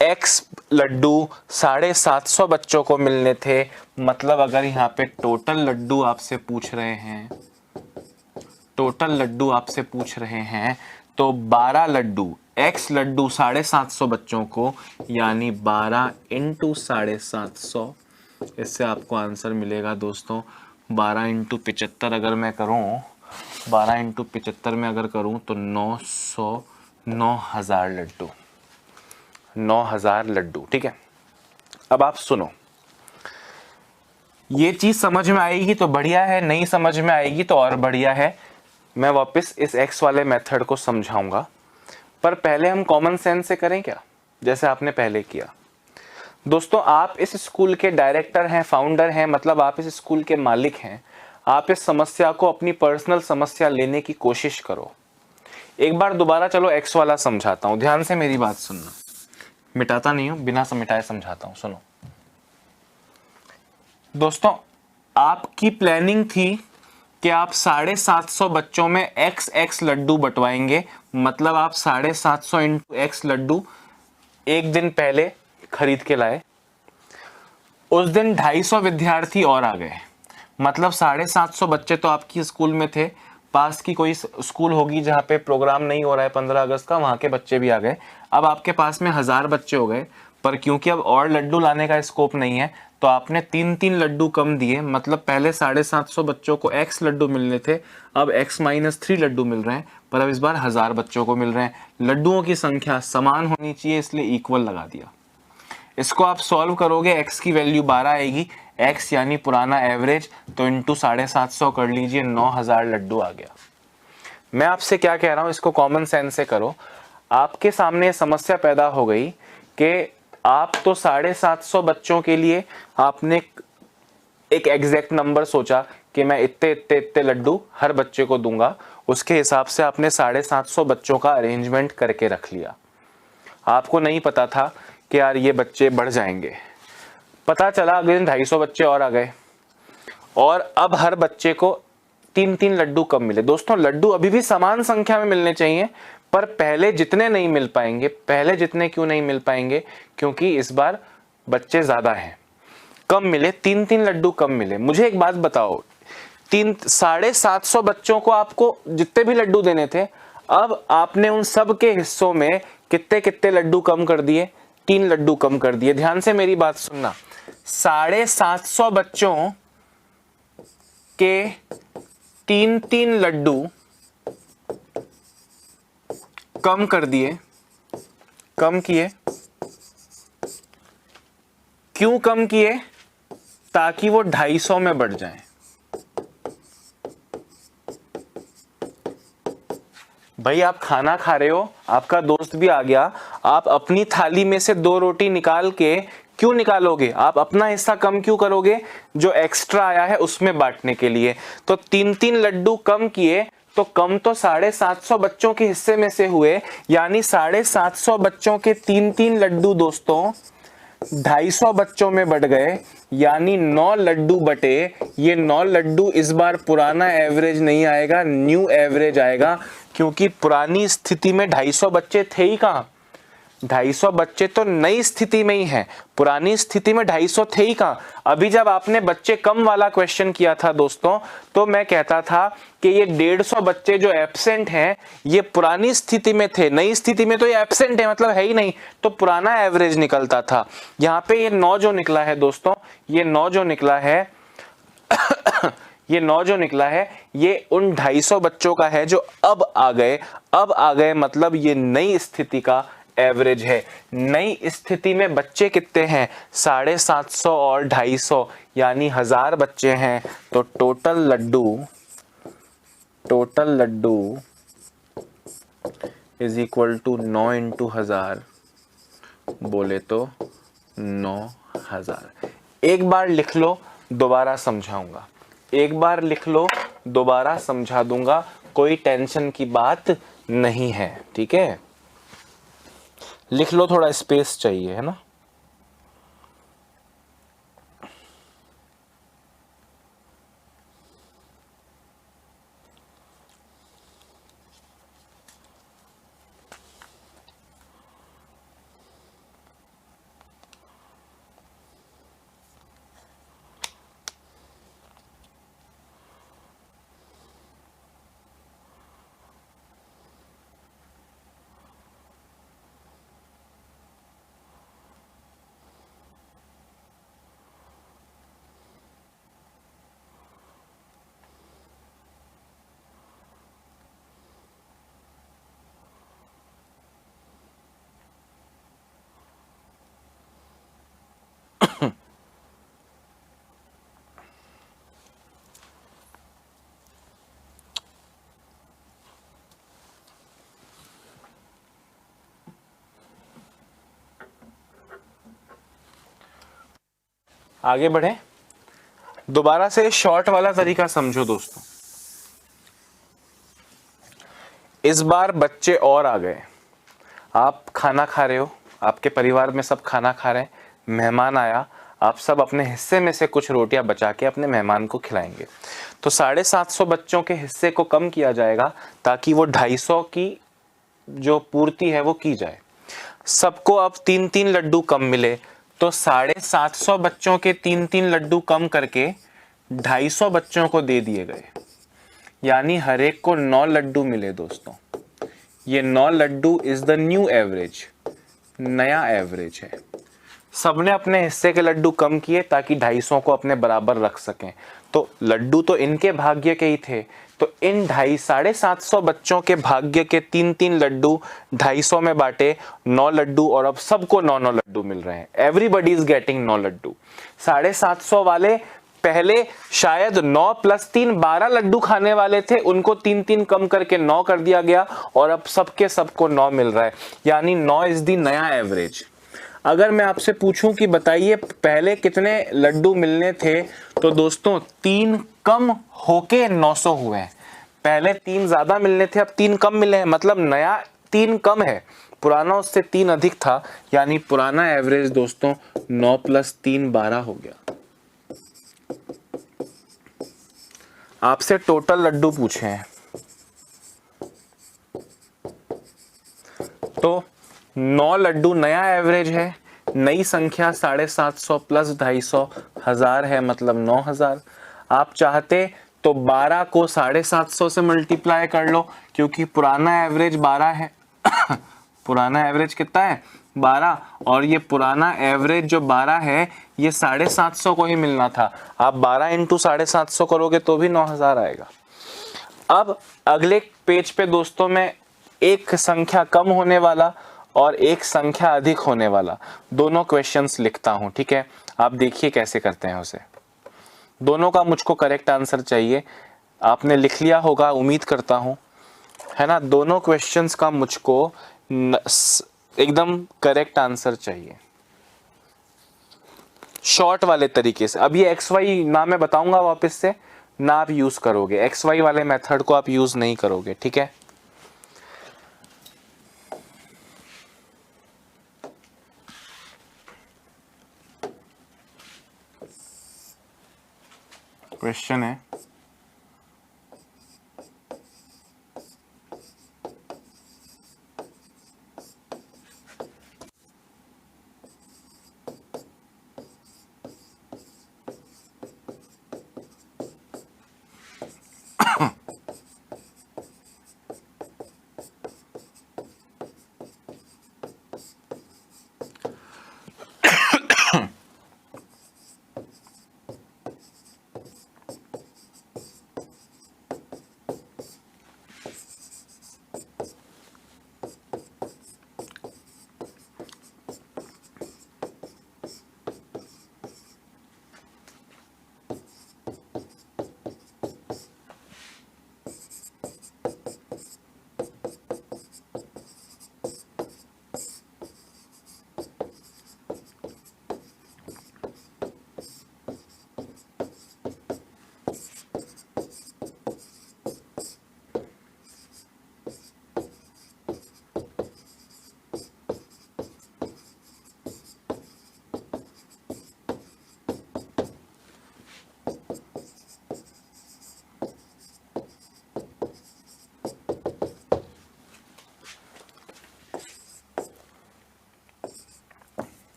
Speaker 1: x लड्डू 750 बच्चों को मिलने थे। मतलब अगर यहाँ पे टोटल लड्डू आपसे पूछ रहे हैं, टोटल लड्डू आपसे पूछ रहे हैं, तो 12 लड्डू x लड्डू 750 बच्चों को, यानी 12 इंटू 750, इससे आपको आंसर मिलेगा दोस्तों 12 इंटू 75 अगर मैं करूं, 12 इंटू 75 में अगर करूं तो 9000 लड्डू, 9000 लड्डू, ठीक है। अब आप सुनो, ये चीज समझ में आएगी तो बढ़िया है, नहीं समझ में आएगी तो और बढ़िया है। मैं वापस इस x वाले मेथड को समझाऊंगा, पर पहले हम कॉमन सेंस से करें क्या, जैसे आपने पहले किया। दोस्तों आप इस स्कूल के डायरेक्टर हैं, फाउंडर हैं, मतलब आप इस स्कूल के मालिक हैं। आप इस समस्या को अपनी पर्सनल समस्या लेने की कोशिश करो। एक बार दोबारा चलो x वाला समझाता हूं, ध्यान से मेरी बात सुनना, मिटाता नहीं हूं, बिना मिटाए समझाता हूं, सुनो। दोस्तों आपकी प्लानिंग थी कि आप 750 बच्चों में x लड्डू बंटवाएंगे, मतलब आप 750 इंटू x लड्डू एक दिन पहले खरीद के लाए। उस दिन 250 विद्यार्थी और आ गए, मतलब 750 बच्चे तो आपकी स्कूल में थे, पास की कोई स्कूल होगी जहाँ पे प्रोग्राम नहीं हो रहा है 15 अगस्त का, वहाँ के बच्चे भी आ गए। अब आपके पास में 1000 बच्चे हो गए, पर क्योंकि अब और लड्डू लाने का स्कोप नहीं है तो आपने 3-3 लड्डू कम दिए। मतलब पहले 750 बच्चों को x लड्डू मिलने थे, अब x-3 लड्डू मिल रहे हैं, पर अब इस बार 1000 बच्चों को मिल रहे हैं। लड्डुओं की संख्या समान होनी चाहिए, इसलिए इक्वल लगा दिया। इसको आप सॉल्व करोगे, x की वैल्यू 12 आएगी, x यानी पुराना एवरेज, तो इंटू 750 कर लीजिए, 9000 लड्डू आ गया। मैं आपसे क्या कह रहा हूं, इसको कॉमन सेंस से करो। आपके सामने समस्या पैदा हो गई कि आप तो 750 बच्चों के लिए आपने एक एग्जैक्ट नंबर सोचा कि मैं इतने इतने इतने लड्डू हर बच्चे को दूंगा, उसके हिसाब से आपने 750 बच्चों का अरेंजमेंट करके रख लिया। आपको नहीं पता था कि यार ये बच्चे बढ़ जाएंगे। पता चला अगले दिन 250 बच्चे और आ गए, और अब हर बच्चे को 3-3 लड्डू कम मिले। दोस्तों लड्डू अभी भी समान संख्या में मिलने चाहिए, पर पहले जितने नहीं मिल पाएंगे। पहले जितने क्यों नहीं मिल पाएंगे? क्योंकि इस बार बच्चे ज्यादा हैं, कम मिले, 3-3 लड्डू कम मिले। मुझे एक बात बताओ, 750 बच्चों को आपको जितने भी लड्डू देने थे, अब आपने उन सब के हिस्सों में कितने कितने लड्डू कम कर दिए? 3 लड्डू कम कर दिए। ध्यान से मेरी बात सुनना, 750 बच्चों के 3-3 लड्डू कम कर दिए। कम किए, क्यों कम किए? ताकि वो 250 में बढ़ जाएं। भाई आप खाना खा रहे हो, आपका दोस्त भी आ गया, आप अपनी थाली में से 2 रोटी निकाल के क्यों निकालोगे? आप अपना हिस्सा कम क्यों करोगे? जो एक्स्ट्रा आया है उसमें बांटने के लिए। तो 3-3 लड्डू कम किए, तो कम तो 750 बच्चों के हिस्से में से हुए, यानी 750 बच्चों के 3-3 लड्डू दोस्तों 250 बच्चों में बढ़ गए, यानी 9 लड्डू बटे। ये 9 लड्डू इस बार पुराना एवरेज नहीं आएगा, न्यू एवरेज आएगा, क्योंकि पुरानी स्थिति में 250 बच्चे थे ही कहां। 250 बच्चे तो नई स्थिति में ही हैं, पुरानी स्थिति में 250 थे ही कहां। अभी जब आपने बच्चे कम वाला क्वेश्चन किया था दोस्तों, तो मैं कहता था कि ये 150 बच्चे जो एब्सेंट हैं ये पुरानी स्थिति में थे, नई स्थिति में तो ये एब्सेंट है, मतलब है ही नहीं, तो पुराना एवरेज निकलता था। यहाँ पे ये 9 जो निकला है दोस्तों, ये 9 जो निकला है ये 9 जो निकला है, ये उन 250 बच्चों का है जो अब आ गए। अब आ गए मतलब ये नई स्थिति का एवरेज है। नई स्थिति में बच्चे कितने हैं? 750 और 250, यानी 1000 बच्चे हैं। तो total laddoo is equal to 9 into 1000, बोले तो 9000। एक बार लिख लो, दोबारा समझाऊंगा। एक बार लिख लो, दोबारा समझा दूंगा, कोई टेंशन की बात नहीं है, ठीक है? लिख लो, थोड़ा स्पेस चाहिए, है ना? आगे बढ़े, दोबारा से शॉर्ट वाला तरीका समझो दोस्तों। इस बार बच्चे और आ गए, आप खाना खा रहे हो, आपके परिवार में सब खाना खा रहे हैं, मेहमान आया, आप सब अपने हिस्से में से कुछ रोटियां बचा के अपने मेहमान को खिलाएंगे। तो 750 बच्चों के हिस्से को कम किया जाएगा ताकि वो 250 की जो पूर्ति है वो की जाए। सबको अब 3-3 लड्डू कम मिले, तो 750 बच्चों के 3-3 लड्डू कम करके 250 बच्चों को दे दिए गए। यानी हर एक को 9 लड्डू मिले दोस्तों। ये 9 laddoo is the new average, नया एवरेज है। सबने अपने हिस्से के लड्डू कम किए ताकि 250 को अपने बराबर रख सकें। तो लड्डू तो इनके भाग्य के ही थे, तो इन 750 बच्चों के भाग्य के 3-3 लड्डू 250 में बांटे, 9 लड्डू, और अब सबको 9-9 लड्डू मिल रहे हैं। Everybody is getting 9 Laddu. 750 वाले पहले शायद 9 + 3 12 लड्डू खाने वाले थे, उनको 3-3 कम करके 9 कर दिया गया, और अब सबके सबको 9 मिल रहा है, यानी 9 इज दी नया एवरेज। अगर मैं आपसे पूछूं कि बताइए पहले कितने लड्डू मिलने थे, तो दोस्तों 3 कम होके 900 हुए हैं। पहले 3 ज्यादा मिलने थे, अब 3 कम मिले हैं, मतलब नया 3 कम है, पुराना उससे 3 अधिक था, यानी पुराना एवरेज दोस्तों 9 + 3 12 हो गया। आपसे टोटल लड्डू पूछे हैं, तो 9 लड्डू नया एवरेज है। नई संख्या 750 + 250 1000 है, मतलब 9000। आप चाहते तो 12 को 750 से मल्टीप्लाई कर लो, क्योंकि पुराना एवरेज 12 है। पुराना एवरेज कितना है? 12, और ये पुराना एवरेज जो 12 है ये 750 को ही मिलना था। आप 12 × 750 करोगे तो भी 9000 आएगा। अब अगले पेज पे दोस्तों मैं एक संख्या कम होने वाला और एक संख्या अधिक होने वाला दोनों क्वेश्चंस लिखता हूं, ठीक है? आप देखिए कैसे करते हैं उसे। दोनों का मुझको करेक्ट आंसर चाहिए। आपने लिख लिया होगा उम्मीद करता हूं, है ना? दोनों क्वेश्चंस का मुझको एकदम करेक्ट आंसर चाहिए, शॉर्ट वाले तरीके से। अब ये XY ना मैं बताऊंगा वापस से, ना आप यूज करोगे, XY वाले मेथड को आप यूज नहीं करोगे, ठीक है? क्वेश्चन है,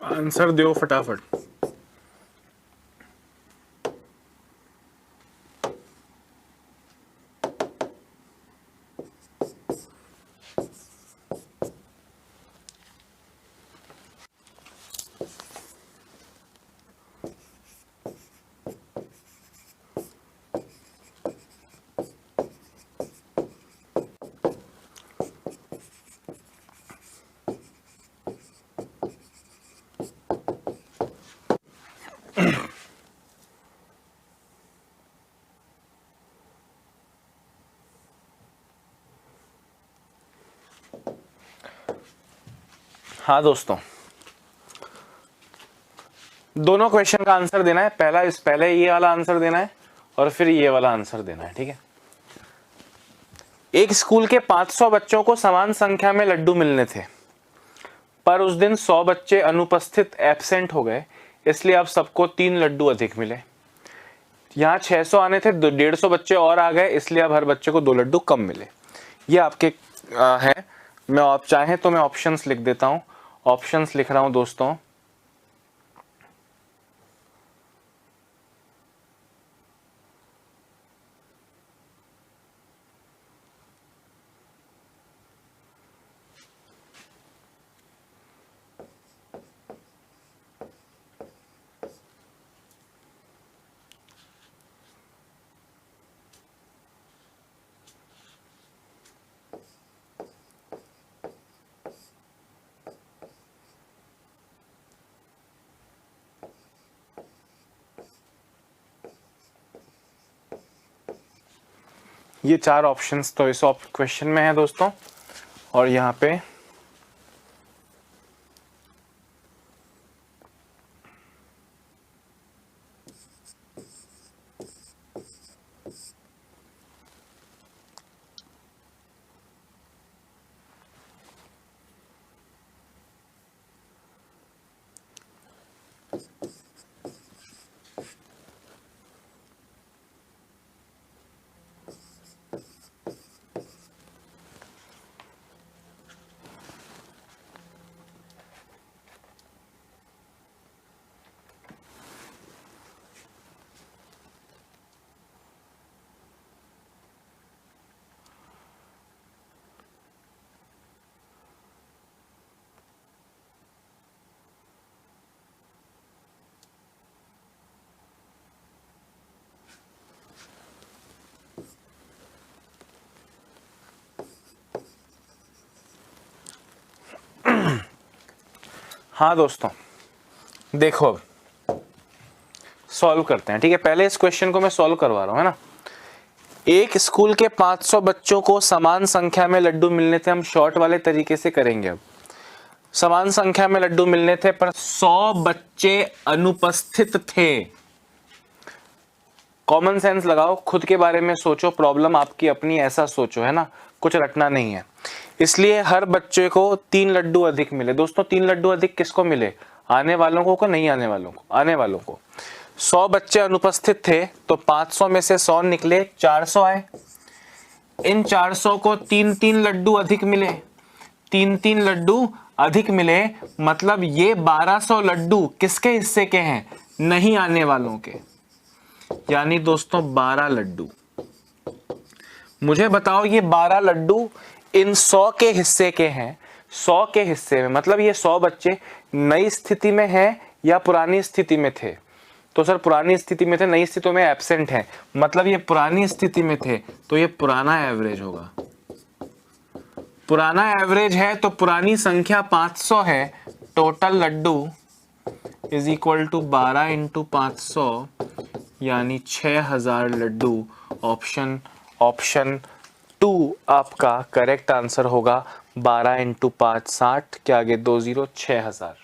Speaker 1: आंसर दो फटाफट। हाँ दोस्तों, दोनों क्वेश्चन का आंसर देना है। पहले ये वाला आंसर देना है और फिर ये वाला आंसर देना है, ठीक है। एक स्कूल के 500 बच्चों को समान संख्या में लड्डू मिलने थे, पर उस दिन 100 बच्चे अनुपस्थित एब्सेंट हो गए, इसलिए अब सबको 3 लड्डू अधिक मिले। यहाँ 600 आने थे, 150 बच्चे और आ गए, इसलिए अब हर बच्चे को 2 लड्डू कम मिले। ये आपके है। मैं आप चाहें तो मैं ऑप्शंस लिख देता हूँ। ऑप्शंस लिख रहा हूँ दोस्तों। ये 4 ऑप्शंस तो इस क्वेश्चन में है दोस्तों, और यहाँ पे हाँ दोस्तों, देखो अब सॉल्व करते हैं, ठीक है। पहले इस क्वेश्चन को मैं सॉल्व करवा रहा हूं, है ना। एक स्कूल के 500 बच्चों को समान संख्या में लड्डू मिलने थे। हम शॉर्ट वाले तरीके से करेंगे। अब समान संख्या में लड्डू मिलने थे, पर 100 बच्चे अनुपस्थित थे। कॉमन सेंस लगाओ, खुद के बारे में सोचो, प्रॉब्लम आपकी अपनी, ऐसा सोचो, है ना, कुछ रटना नहीं है। इसलिए हर बच्चे को 3 लड्डू अधिक मिले। दोस्तों 3 लड्डू अधिक किसको मिले? आने वालों को नहीं आने वालों को? आने वालों को। 100 बच्चे अनुपस्थित थे, तो 500 में से 100 निकले, 400 आए। इन 400 को 3-3 लड्डू अधिक मिले। 3-3 लड्डू अधिक मिले, मतलब ये 1200 लड्डू किसके हिस्से के हैं? नहीं आने वालों के। यानी दोस्तों 12 लड्डू। मुझे बताओ ये 12 लड्डू इन 100 के हिस्से के हैं। 100 के हिस्से में मतलब ये 100 बच्चे नई स्थिति में हैं या पुरानी स्थिति में थे? तो सर पुरानी स्थिति में थे, नई स्थिति में एब्सेंट हैं, मतलब ये पुरानी स्थिति में थे, तो ये पुराना एवरेज होगा। पुराना एवरेज है तो पुरानी संख्या 500 है। Total laddoo is equal to 12 into 500, यानी 6000 लड्डू। ऑप्शन 2 आपका करेक्ट आंसर होगा। 12 इंटू 5 60 के आगे 2 0, 6000।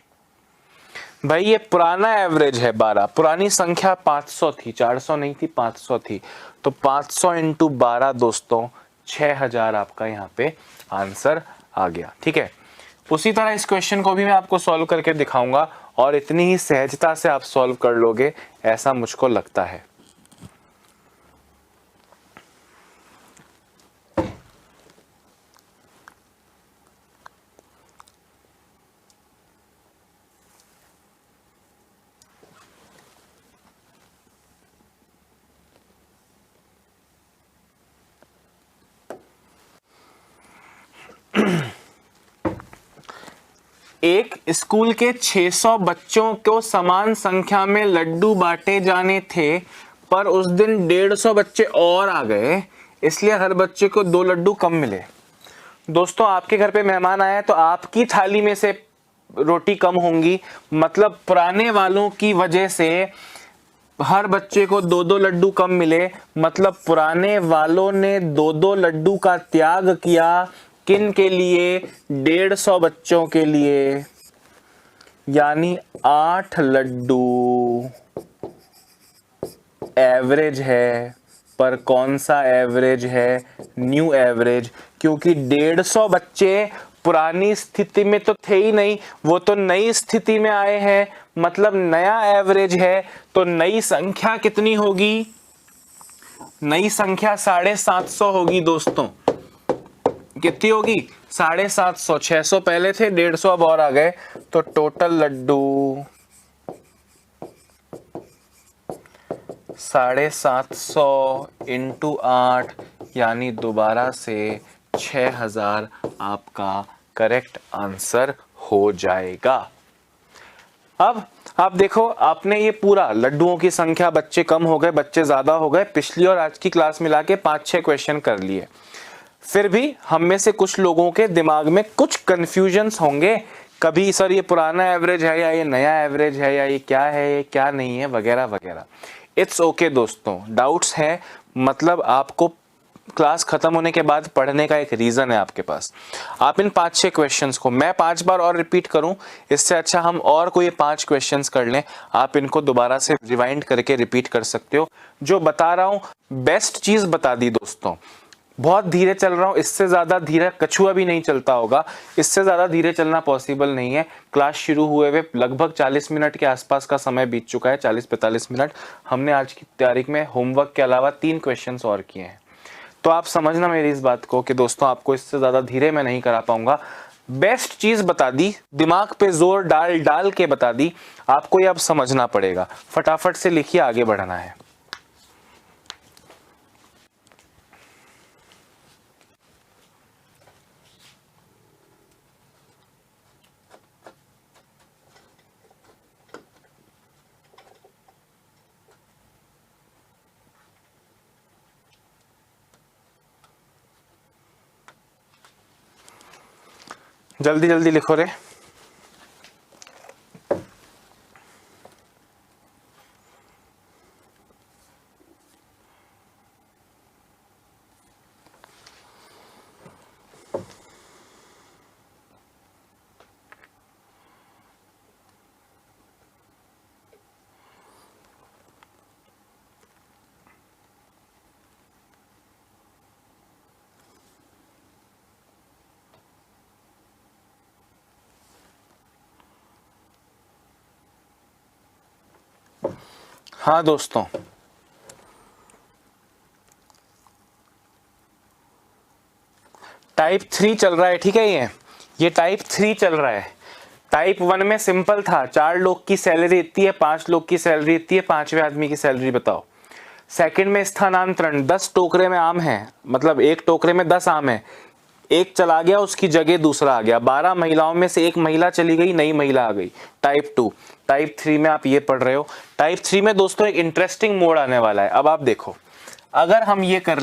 Speaker 1: भाई ये पुराना एवरेज है 12। पुरानी संख्या 500 थी, 400 नहीं थी, 500 थी। तो 500 इंटू 12 दोस्तों 6000 आपका यहाँ पे आंसर आ गया, ठीक है। उसी तरह इस क्वेश्चन को भी मैं आपको सॉल्व करके दिखाऊंगा, और इतनी ही सहजता से आप सॉल्व कर लोगे ऐसा मुझको लगता है। एक स्कूल के 600 बच्चों को समान संख्या में लड्डू बांटे जाने थे, पर उस दिन 150 बच्चे और आ गए, इसलिए हर बच्चे को 2 लड्डू कम मिले। दोस्तों आपके घर पे मेहमान आए तो आपकी थाली में से रोटी कम होंगी, मतलब पुराने वालों की वजह से हर बच्चे को 2-2 लड्डू कम मिले, मतलब पुराने वालों ने 2-2 लड्डू का त्याग किया। किन के लिए? 150 बच्चों के लिए, यानी 8 लड्डू एवरेज है। पर कौन सा एवरेज है? न्यू एवरेज, क्योंकि 150 बच्चे पुरानी स्थिति में तो थे ही नहीं, वो तो नई स्थिति में आए हैं, मतलब नया एवरेज है। तो नई संख्या कितनी होगी? नई संख्या 750 होगी दोस्तों। कितनी होगी? 750। 600 पहले थे, 150 अब और आ गए, तो टोटल लड्डू 750 इंटू 8, यानी दोबारा से 6000 आपका करेक्ट आंसर हो जाएगा। अब आप देखो, आपने ये पूरा लड्डुओं की संख्या, बच्चे कम हो गए, बच्चे ज्यादा हो गए, पिछली और आज की क्लास मिला के 5-6 क्वेश्चन कर लिए। फिर भी हम में से कुछ लोगों के दिमाग में कुछ कंफ्यूजन्स होंगे, कभी सर ये पुराना एवरेज है या ये नया एवरेज है, या ये क्या है ये क्या नहीं है, वगैरह वगैरह। इट्स ओके दोस्तों, डाउट्स है, मतलब आपको क्लास खत्म होने के बाद पढ़ने का एक रीजन है आपके पास। आप इन 5-6 क्वेश्चंस को, मैं 5 बार और रिपीट करूं, इससे अच्छा हम और कोई 5 क्वेश्चंस कर लें। आप इनको दोबारा से रिवाइंड करके रिपीट कर सकते हो। जो बता रहा हूं बेस्ट चीज बता दी दोस्तों। बहुत धीरे चल रहा हूं, इससे ज्यादा धीरे कछुआ भी नहीं चलता होगा, इससे ज्यादा धीरे चलना पॉसिबल नहीं है। क्लास शुरू हुए हुए लगभग 40 मिनट के आसपास का समय बीत चुका है, 40-45 मिनट। हमने आज की तारीख में होमवर्क के अलावा 3 क्वेश्चंस और किए हैं। तो आप समझना मेरी इस बात को कि दोस्तों आपको इससे ज्यादा धीरे मैं नहीं करा पाऊंगा। बेस्ट चीज बता दी, दिमाग पे जोर डाल डाल के बता दी, आपको ये अब समझना पड़ेगा। फटाफट से लिखिए, आगे बढ़ना है। जल्दी जल्दी लिखो रे। हाँ दोस्तों, टाइप 3 चल रहा है, ठीक है। ये टाइप 3 चल रहा है। टाइप 1 में सिंपल था, 4 लोग की सैलरी इतनी है, 5 लोग की सैलरी इतनी है, 5वें आदमी की सैलरी बताओ। सेकंड में स्थानांतरण, 10 टोकरे में आम है, मतलब एक टोकरे में 10 आम है, एक चला गया, उसकी जगह दूसरा आ गया। 12 महिलाओं में से एक महिला चली गई, नई महिला आ गई। टाइप 2। टाइप 3 में आप ये पढ़ रहे हो। टाइप 3 में दोस्तों एक इंटरेस्टिंग मोड आने वाला है। अब आप देखो, अगर हम ये कर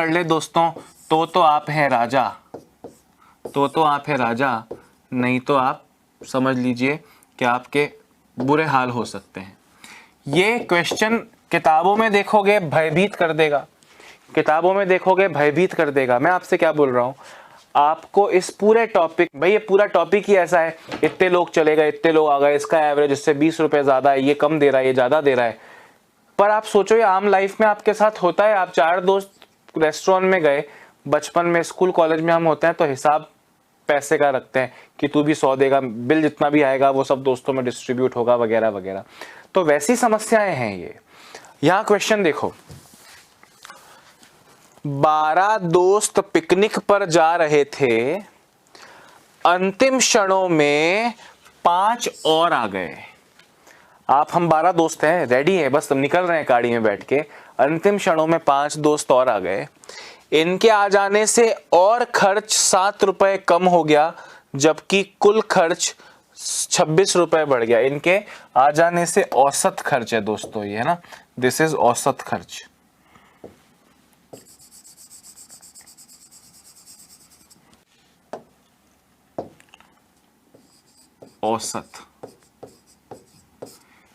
Speaker 1: लें दोस्तों, तो आप हैं राजा, तो आप हैं राजा, नहीं तो आप समझ लीजिए कि आपके बुरे हाल हो सकते हैं। ये क्वेश्चन किताबों में देखोगे भयभीत कर देगा, किताबों में देखोगे भयभीत कर देगा। मैं आपसे क्या बोल रहा हूं, आपको इस पूरे टॉपिक, भाई ये पूरा टॉपिक ही ऐसा है, इतने लोग चले गए, इतने लोग आ गए, इसका एवरेज इससे 20 रुपए ज्यादा है, ये कम दे रहा है, ये ज्यादा दे रहा है। पर आप सोचो, ये आम लाइफ में आपके साथ होता है। आप 4 दोस्त रेस्टोरेंट में गए, बचपन में स्कूल कॉलेज में हम होते हैं तो हिसाब पैसे का रखते हैं कि तू भी 100 देगा, बिल जितना भी आएगा वो सब दोस्तों में डिस्ट्रीब्यूट होगा, वगैरह वगैरह। तो वैसी समस्याएं हैं ये। यहां क्वेश्चन देखो, 12 दोस्त पिकनिक पर जा रहे थे, अंतिम क्षणों में 5 और आ गए। हम 12 दोस्त हैं, रेडी हैं, बस निकल रहे हैं गाड़ी में बैठ के। अंतिम क्षणों में 5 दोस्त और आ गए। इनके आ जाने से और खर्च 7 रुपए कम हो गया, जबकि कुल खर्च 26 रुपए बढ़ गया। इनके आ जाने से औसत खर्च है दोस्तों ये, है ना, दिस इज औसत खर्च। औसत,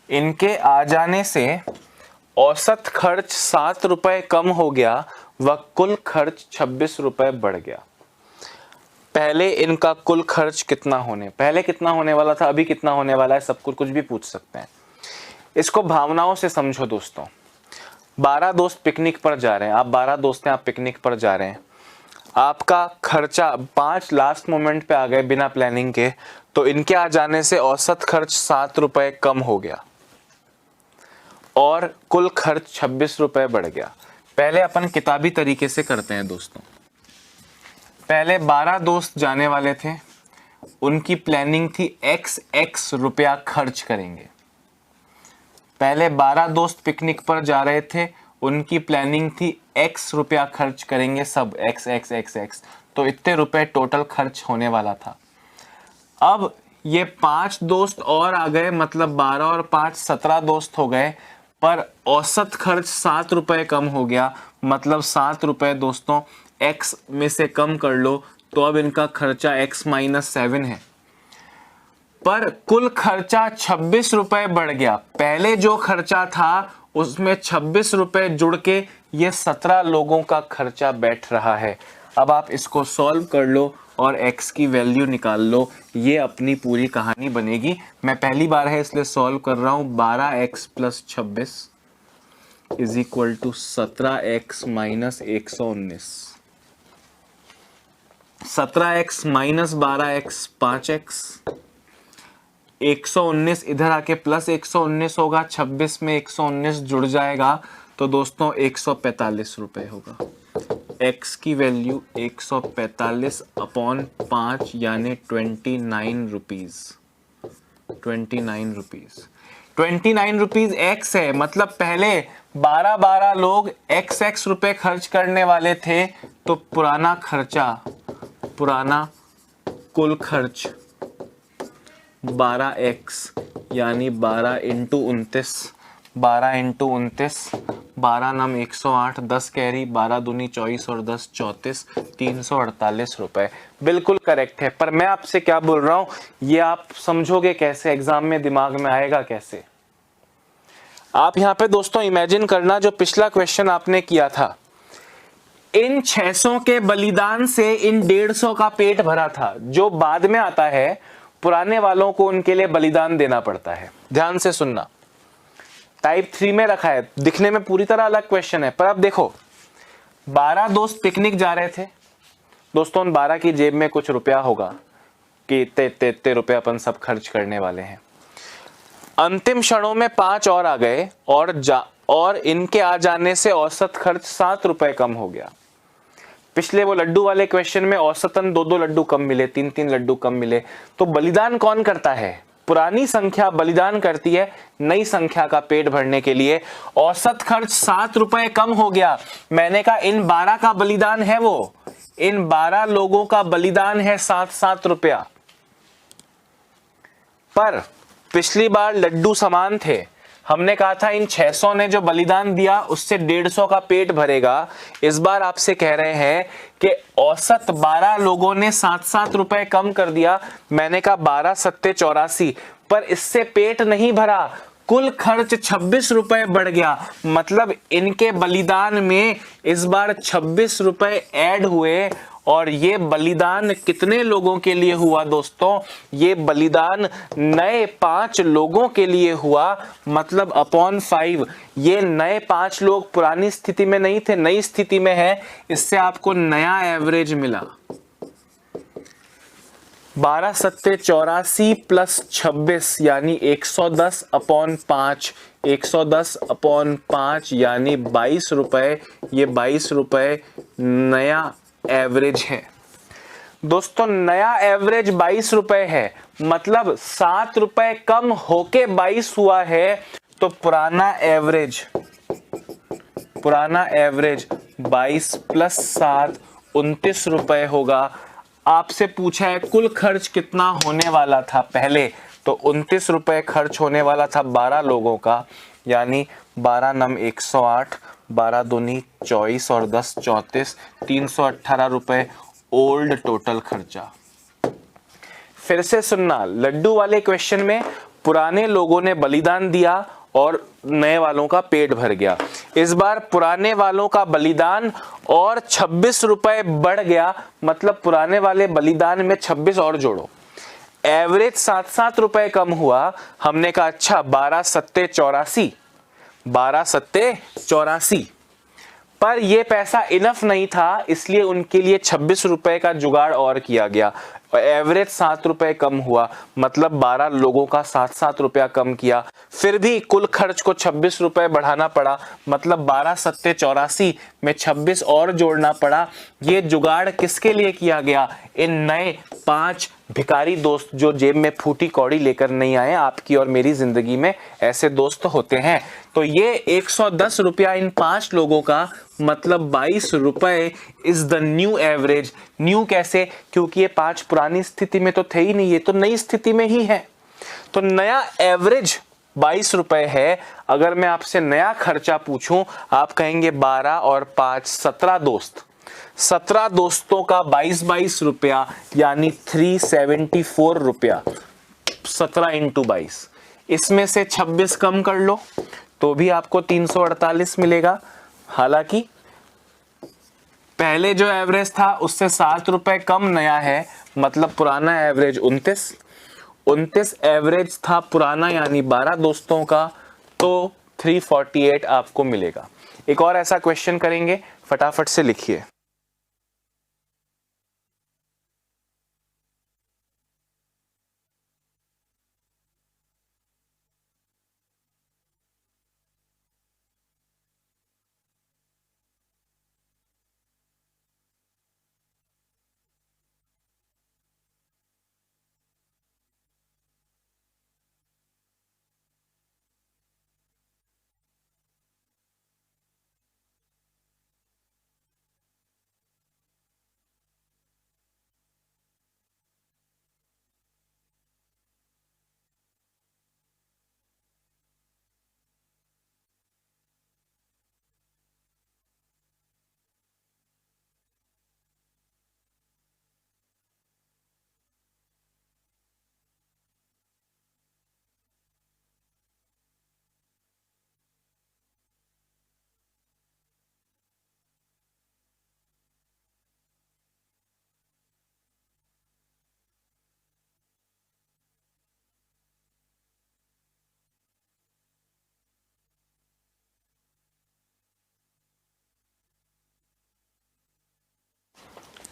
Speaker 1: इनके आ जाने से औसत खर्च 7 रुपए कम हो गया, व कुल खर्च 26 रुपए बढ़ गया। पहले इनका कुल खर्च कितना पहले कितना होने वाला था, अभी कितना होने वाला है, सब कुछ भी पूछ सकते हैं। इसको भावनाओं से समझो दोस्तों। 12 दोस्त पिकनिक पर जा रहे हैं, आप 12 दोस्त हैं, आप पिकनिक पर जा रहे हैं, आपका खर्चा 5 लास्ट मोमेंट पे आ गए बिना प्लानिंग के, तो इनके आ जाने से औसत खर्च 7 रुपए कम हो गया और कुल खर्च 26 रुपए बढ़ गया। पहले अपन किताबी तरीके से करते हैं दोस्तों। पहले 12 दोस्त जाने वाले थे, उनकी प्लानिंग थी x रुपया खर्च करेंगे। पहले 12 दोस्त पिकनिक पर जा रहे थे, उनकी प्लानिंग थी x रुपया खर्च करेंगे, सब x, तो इतने रुपए टोटल खर्च होने वाला था। अब ये 5 दोस्त और आ गए, मतलब 12 और 5 17 दोस्त हो गए, पर औसत खर्च 7 रुपए कम हो गया, मतलब 7 रुपए दोस्तों x में से कम कर लो, तो अब इनका खर्चा x-7 है, पर कुल खर्चा 26 रुपए बढ़ गया। पहले जो खर्चा था उसमें 26 रुपए जुड़ के ये 17 लोगों का खर्चा बैठ रहा है। अब आप इसको सॉल्व कर लो और x की वैल्यू निकाल लो, ये अपनी पूरी कहानी बनेगी। मैं पहली बार है इसलिए सॉल्व कर रहा हूं। 12x + 26 is equal to 17x - 119। 17x - 12x 5x, 119 इधर आके प्लस 119 होगा, 26 में 119 जुड़ जाएगा, तो दोस्तों 145 रुपए होगा। x की वैल्यू 145/5 यानी 29 रुपीज। 29 रुपीज x है, मतलब पहले 12 लोग x रुपए खर्च करने वाले थे, तो पुराना कुल खर्च 12x यानी 12 × 29, 12 × 29, 12 नम 108, 10 कैरी, 12 दूनी 24 और 10 34, 348 रुपए बिल्कुल करेक्ट है। पर मैं आपसे क्या बोल रहा हूं, ये आप समझोगे कैसे, एग्जाम में दिमाग में आएगा कैसे? आप यहां पे दोस्तों इमेजिन करना, जो पिछला क्वेश्चन आपने किया था, इन 600 के बलिदान से इन 150 का पेट भरा था। जो बाद में आता है, पुराने वालों को उनके लिए बलिदान देना पड़ता है। ध्यान से सुनना, टाइप 3 में रखा है, दिखने में पूरी तरह अलग क्वेश्चन है, पर अब देखो 12 दोस्त पिकनिक जा रहे थे दोस्तों, उन 12 की जेब में कुछ रुपया होगा कि इतने रुपये अपन सब खर्च करने वाले हैं। अंतिम क्षणों में 5 और आ गए और इनके आ जाने से औसत खर्च 7 रुपए कम हो गया। पिछले वो लड्डू वाले क्वेश्चन में औसतन 2 लड्डू कम मिले, 3 लड्डू कम मिले। तो बलिदान कौन करता है? पुरानी संख्या बलिदान करती है नई संख्या का पेट भरने के लिए। औसत खर्च 7 रुपए कम हो गया। मैंने कहा इन 12 का बलिदान है, वो इन 12 लोगों का बलिदान है 7 रुपया। पर पिछली बार लड्डू समान थे, हमने कहा था इन 600 ने जो बलिदान दिया उससे 150 का पेट भरेगा। इस बार आपसे कह रहे हैं कि औसत 12 लोगों ने 7 रुपए कम कर दिया। मैंने कहा 12 सत्ते 84, पर इससे पेट नहीं भरा, कुल खर्च 26 रुपए बढ़ गया। मतलब इनके बलिदान में इस बार 26 रुपए ऐड हुए। और ये बलिदान कितने लोगों के लिए हुआ दोस्तों? ये बलिदान नए 5 लोगों के लिए हुआ, मतलब अपॉन 5। ये नए 5 लोग पुरानी स्थिति में नहीं थे, नई स्थिति में है, इससे आपको नया एवरेज मिला। 12 सत्ते 84 प्लस 26 यानी 110/5, 110/5 यानी 22 रुपए। ये 22 रुपए नया एवरेज है दोस्तों। नया एवरेज 22 रुपए है, मतलब 7 रुपए कम होके 22 हुआ है। तो पुराना एवरेज 22 प्लस 7 29 रुपए होगा। आपसे पूछा है कुल खर्च कितना होने वाला था पहले, तो 29 रुपए खर्च होने वाला था 12 लोगों का, यानी 12 नम 108, 12 दूनी 24 और 10 34, 318 रुपए ओल्ड टोटल खर्चा। फिर से सुनना, लड्डू वाले क्वेश्चन में पुराने लोगों ने बलिदान दिया और नए वालों का पेट भर गया। इस बार पुराने वालों का बलिदान और 26 रुपए बढ़ गया, मतलब पुराने वाले बलिदान में 26 और जोड़ो। एवरेज 7-7 रुपए कम हुआ। हमने कहा अच्छा 12 सत्ते 84, 12 सत्ते 84, पर ये पैसा इनफ नहीं था, इसलिए उनके लिए 26 रुपए का जुगाड़ और किया गया। एवरेज 7 रुपए कम हुआ, मतलब 12 लोगों का 7-7 रुपया कम किया, फिर भी कुल खर्च को 26 रुपए बढ़ाना पड़ा, मतलब 12 सत्ते 84 में 26 और जोड़ना पड़ा। ये जुगाड़ किसके लिए किया गया? इन नए 5 भिखारी दोस्त जो जेब में फूटी कौड़ी लेकर नहीं आए। आपकी और मेरी जिंदगी में ऐसे दोस्त होते हैं। तो ये 110 रुपया इन 5 लोगों का, मतलब 22 रुपए is the new average. New कैसे? क्योंकि ये 5 पुरानी स्थिति में तो थे ही नहीं, ये तो नई स्थिति में ही है। तो नया एवरेज 22 रुपए है। अगर मैं आपसे नया खर्चा पूछूं, आप कहेंगे 12 और 5 17 दोस्त, 17 दोस्तों का 22 रुपया, यानी 374 रुपया। 17 इंटू 22, इसमें से 26 कम कर लो तो भी आपको 348 मिलेगा। हालांकि पहले जो एवरेज था उससे 7 रुपए कम नया है, मतलब पुराना एवरेज 29 एवरेज था पुराना, यानी 12 दोस्तों का, तो 348 आपको मिलेगा। एक और ऐसा क्वेश्चन करेंगे, फटाफट से लिखिए।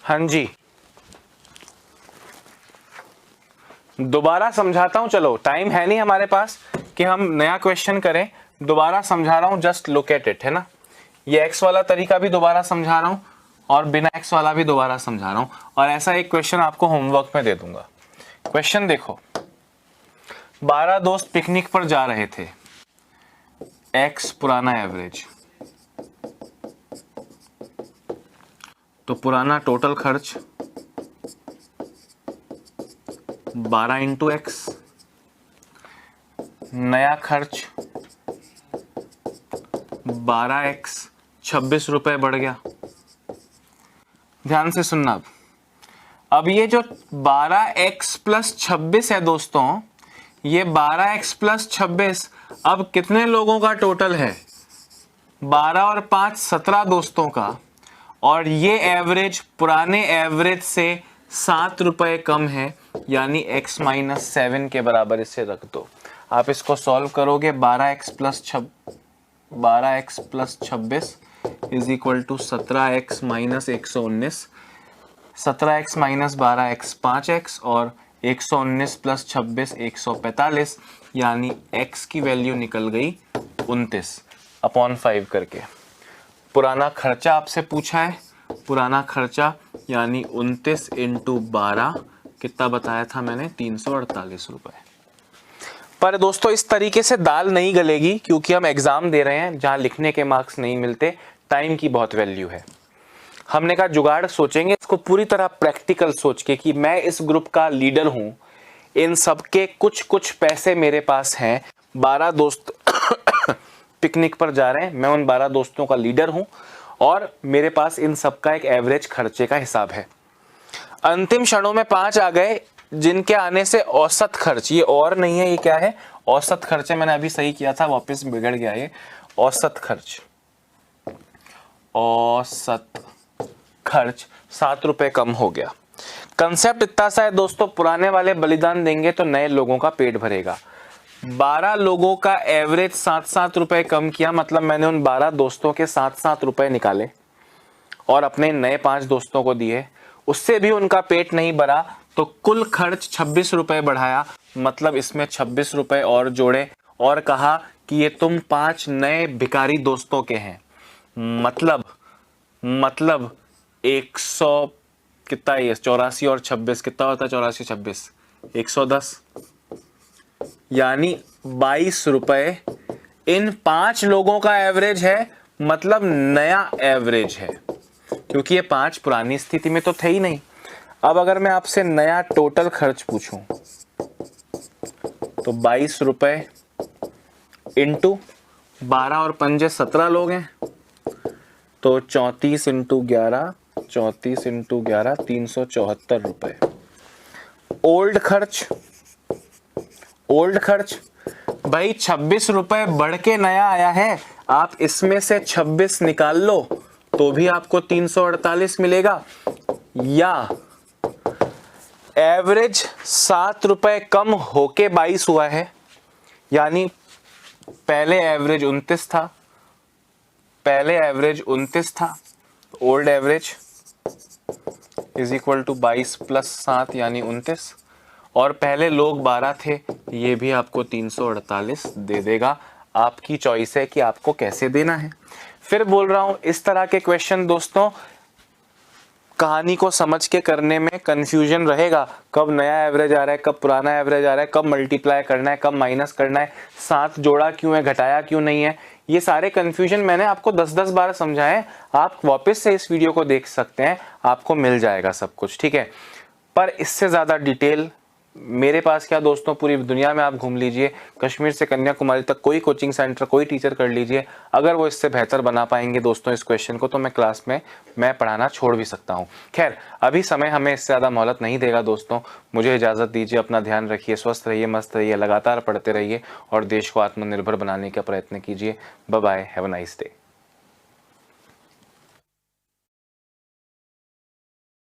Speaker 1: हाँ जी, दोबारा समझाता हूं। चलो, टाइम है नहीं हमारे पास कि हम नया क्वेश्चन करें। दोबारा समझा रहा हूं, जस्ट लुक एट इट, है ना। ये एक्स वाला तरीका भी दोबारा समझा रहा हूं और बिना एक्स वाला भी दोबारा समझा रहा हूं, और ऐसा एक क्वेश्चन आपको होमवर्क में दे दूंगा। क्वेश्चन देखो, 12 दोस्त पिकनिक पर जा रहे थे। एक्स पुराना एवरेज, तो पुराना टोटल खर्च 12 इंटू एक्स, नया खर्च 12x, 26 रुपए बढ़ गया। ध्यान से सुनना। अब ये जो 12x प्लस 26 है दोस्तों, ये 12x प्लस 26 अब कितने लोगों का टोटल है? 12 और 5 17 दोस्तों का, और ये एवरेज पुराने एवरेज से 7 रुपए कम है, यानी x माइनस 7 के बराबर इसे रख दो। आप इसको सॉल्व करोगे, 12x plus 26 is equal to 17x minus 119, 17x minus 12x 5x, और 119 प्लस 26 145, यानी x की वैल्यू निकल गई 29/5 करके। पुराना खर्चा आपसे पूछा है, पुराना खर्चा यानी 29 इंटू 12, कितना बताया था मैंने? 348 रुपए। पर दोस्तों इस तरीके से दाल नहीं गलेगी, क्योंकि हम एग्जाम दे रहे हैं जहां लिखने के मार्क्स नहीं मिलते, टाइम की बहुत वैल्यू है। हमने कहा जुगाड़ सोचेंगे इसको पूरी तरह प्रैक्टिकल सोच के कि मैं इस ग्रुप का लीडर हूं, इन सबके कुछ कुछ पैसे मेरे पास हैं। 12 दोस्त पिकनिक पर जा रहे हैं, मैं उन 12 दोस्तों का लीडर हूं और मेरे पास इन सबका एक एवरेज खर्चे का हिसाब है। अंतिम क्षणों में 5 आ गए जिनके आने से औसत खर्च, ये और नहीं है, ये क्या है? औसत खर्च है, मैंने अभी सही किया था, वापस बिगड़ गया ये। औसत खर्च, औसत खर्च 7 रुपए कम हो गया। कंसेप्ट इतना सा है दोस्तों, पुराने वाले बलिदान देंगे तो नए लोगों का पेट भरेगा। 12 लोगों का एवरेज 7-7 रुपए कम किया, मतलब मैंने उन 12 दोस्तों के 7-7 रुपए निकाले और अपने नए 5 दोस्तों को दिए, उससे भी उनका पेट नहीं भरा, तो कुल खर्च 26 रुपए बढ़ाया, मतलब इसमें 26 रुपए और जोड़े और कहा कि ये तुम 5 नए भिखारी दोस्तों के हैं। मतलब 100 कितना, ये 84 और 26 कितना होता है, 84 26 110, यानी 22 रुपए इन 5 लोगों का एवरेज है, मतलब नया एवरेज है, क्योंकि ये 5 पुरानी स्थिति में तो थे ही नहीं। अब अगर मैं आपसे नया टोटल खर्च पूछूं तो 22 रुपए इंटू 12 और 5 17 लोग हैं, तो 34 इंटू 11 374 रुपए। ओल्ड खर्च भाई 26 रुपए बढ़ के नया आया है, आप इसमें से 26 निकाल लो तो भी आपको 348 मिलेगा, या एवरेज 7 रुपए कम होके 22 हुआ है, यानी पहले एवरेज 29 था, old average is equal to 22 plus 7 यानी 29, और पहले लोग 12 थे, ये भी आपको 348 दे देगा। आपकी चॉइस है कि आपको कैसे देना है। फिर बोल रहा हूं, इस तरह के क्वेश्चन दोस्तों कहानी को समझ के करने में कंफ्यूजन रहेगा, कब नया एवरेज आ रहा है, कब पुराना एवरेज आ रहा है, कब मल्टीप्लाई करना है, कब माइनस करना है, साथ जोड़ा क्यों है, घटाया क्यों नहीं है, ये सारे कंफ्यूजन मैंने आपको 10-10 बार समझाए। आप वापस से इस वीडियो को देख सकते हैं, आपको मिल जाएगा सब कुछ, ठीक है। पर इससे ज़्यादा डिटेल मेरे पास क्या दोस्तों, पूरी दुनिया में आप घूम लीजिए, कश्मीर से कन्याकुमारी तक कोई कोचिंग सेंटर, कोई टीचर कर लीजिए, अगर वो इससे बेहतर बना पाएंगे दोस्तों इस क्वेश्चन को, तो मैं क्लास में पढ़ाना छोड़ भी सकता हूँ। खैर, अभी समय हमें इससे ज़्यादा मोहलत नहीं देगा दोस्तों, मुझे इजाज़त दीजिए, अपना ध्यान रखिए, स्वस्थ रहिए, मस्त रहिए, लगातार पढ़ते रहिए और देश को आत्मनिर्भर बनाने का प्रयत्न कीजिए। Bye bye, have a nice day.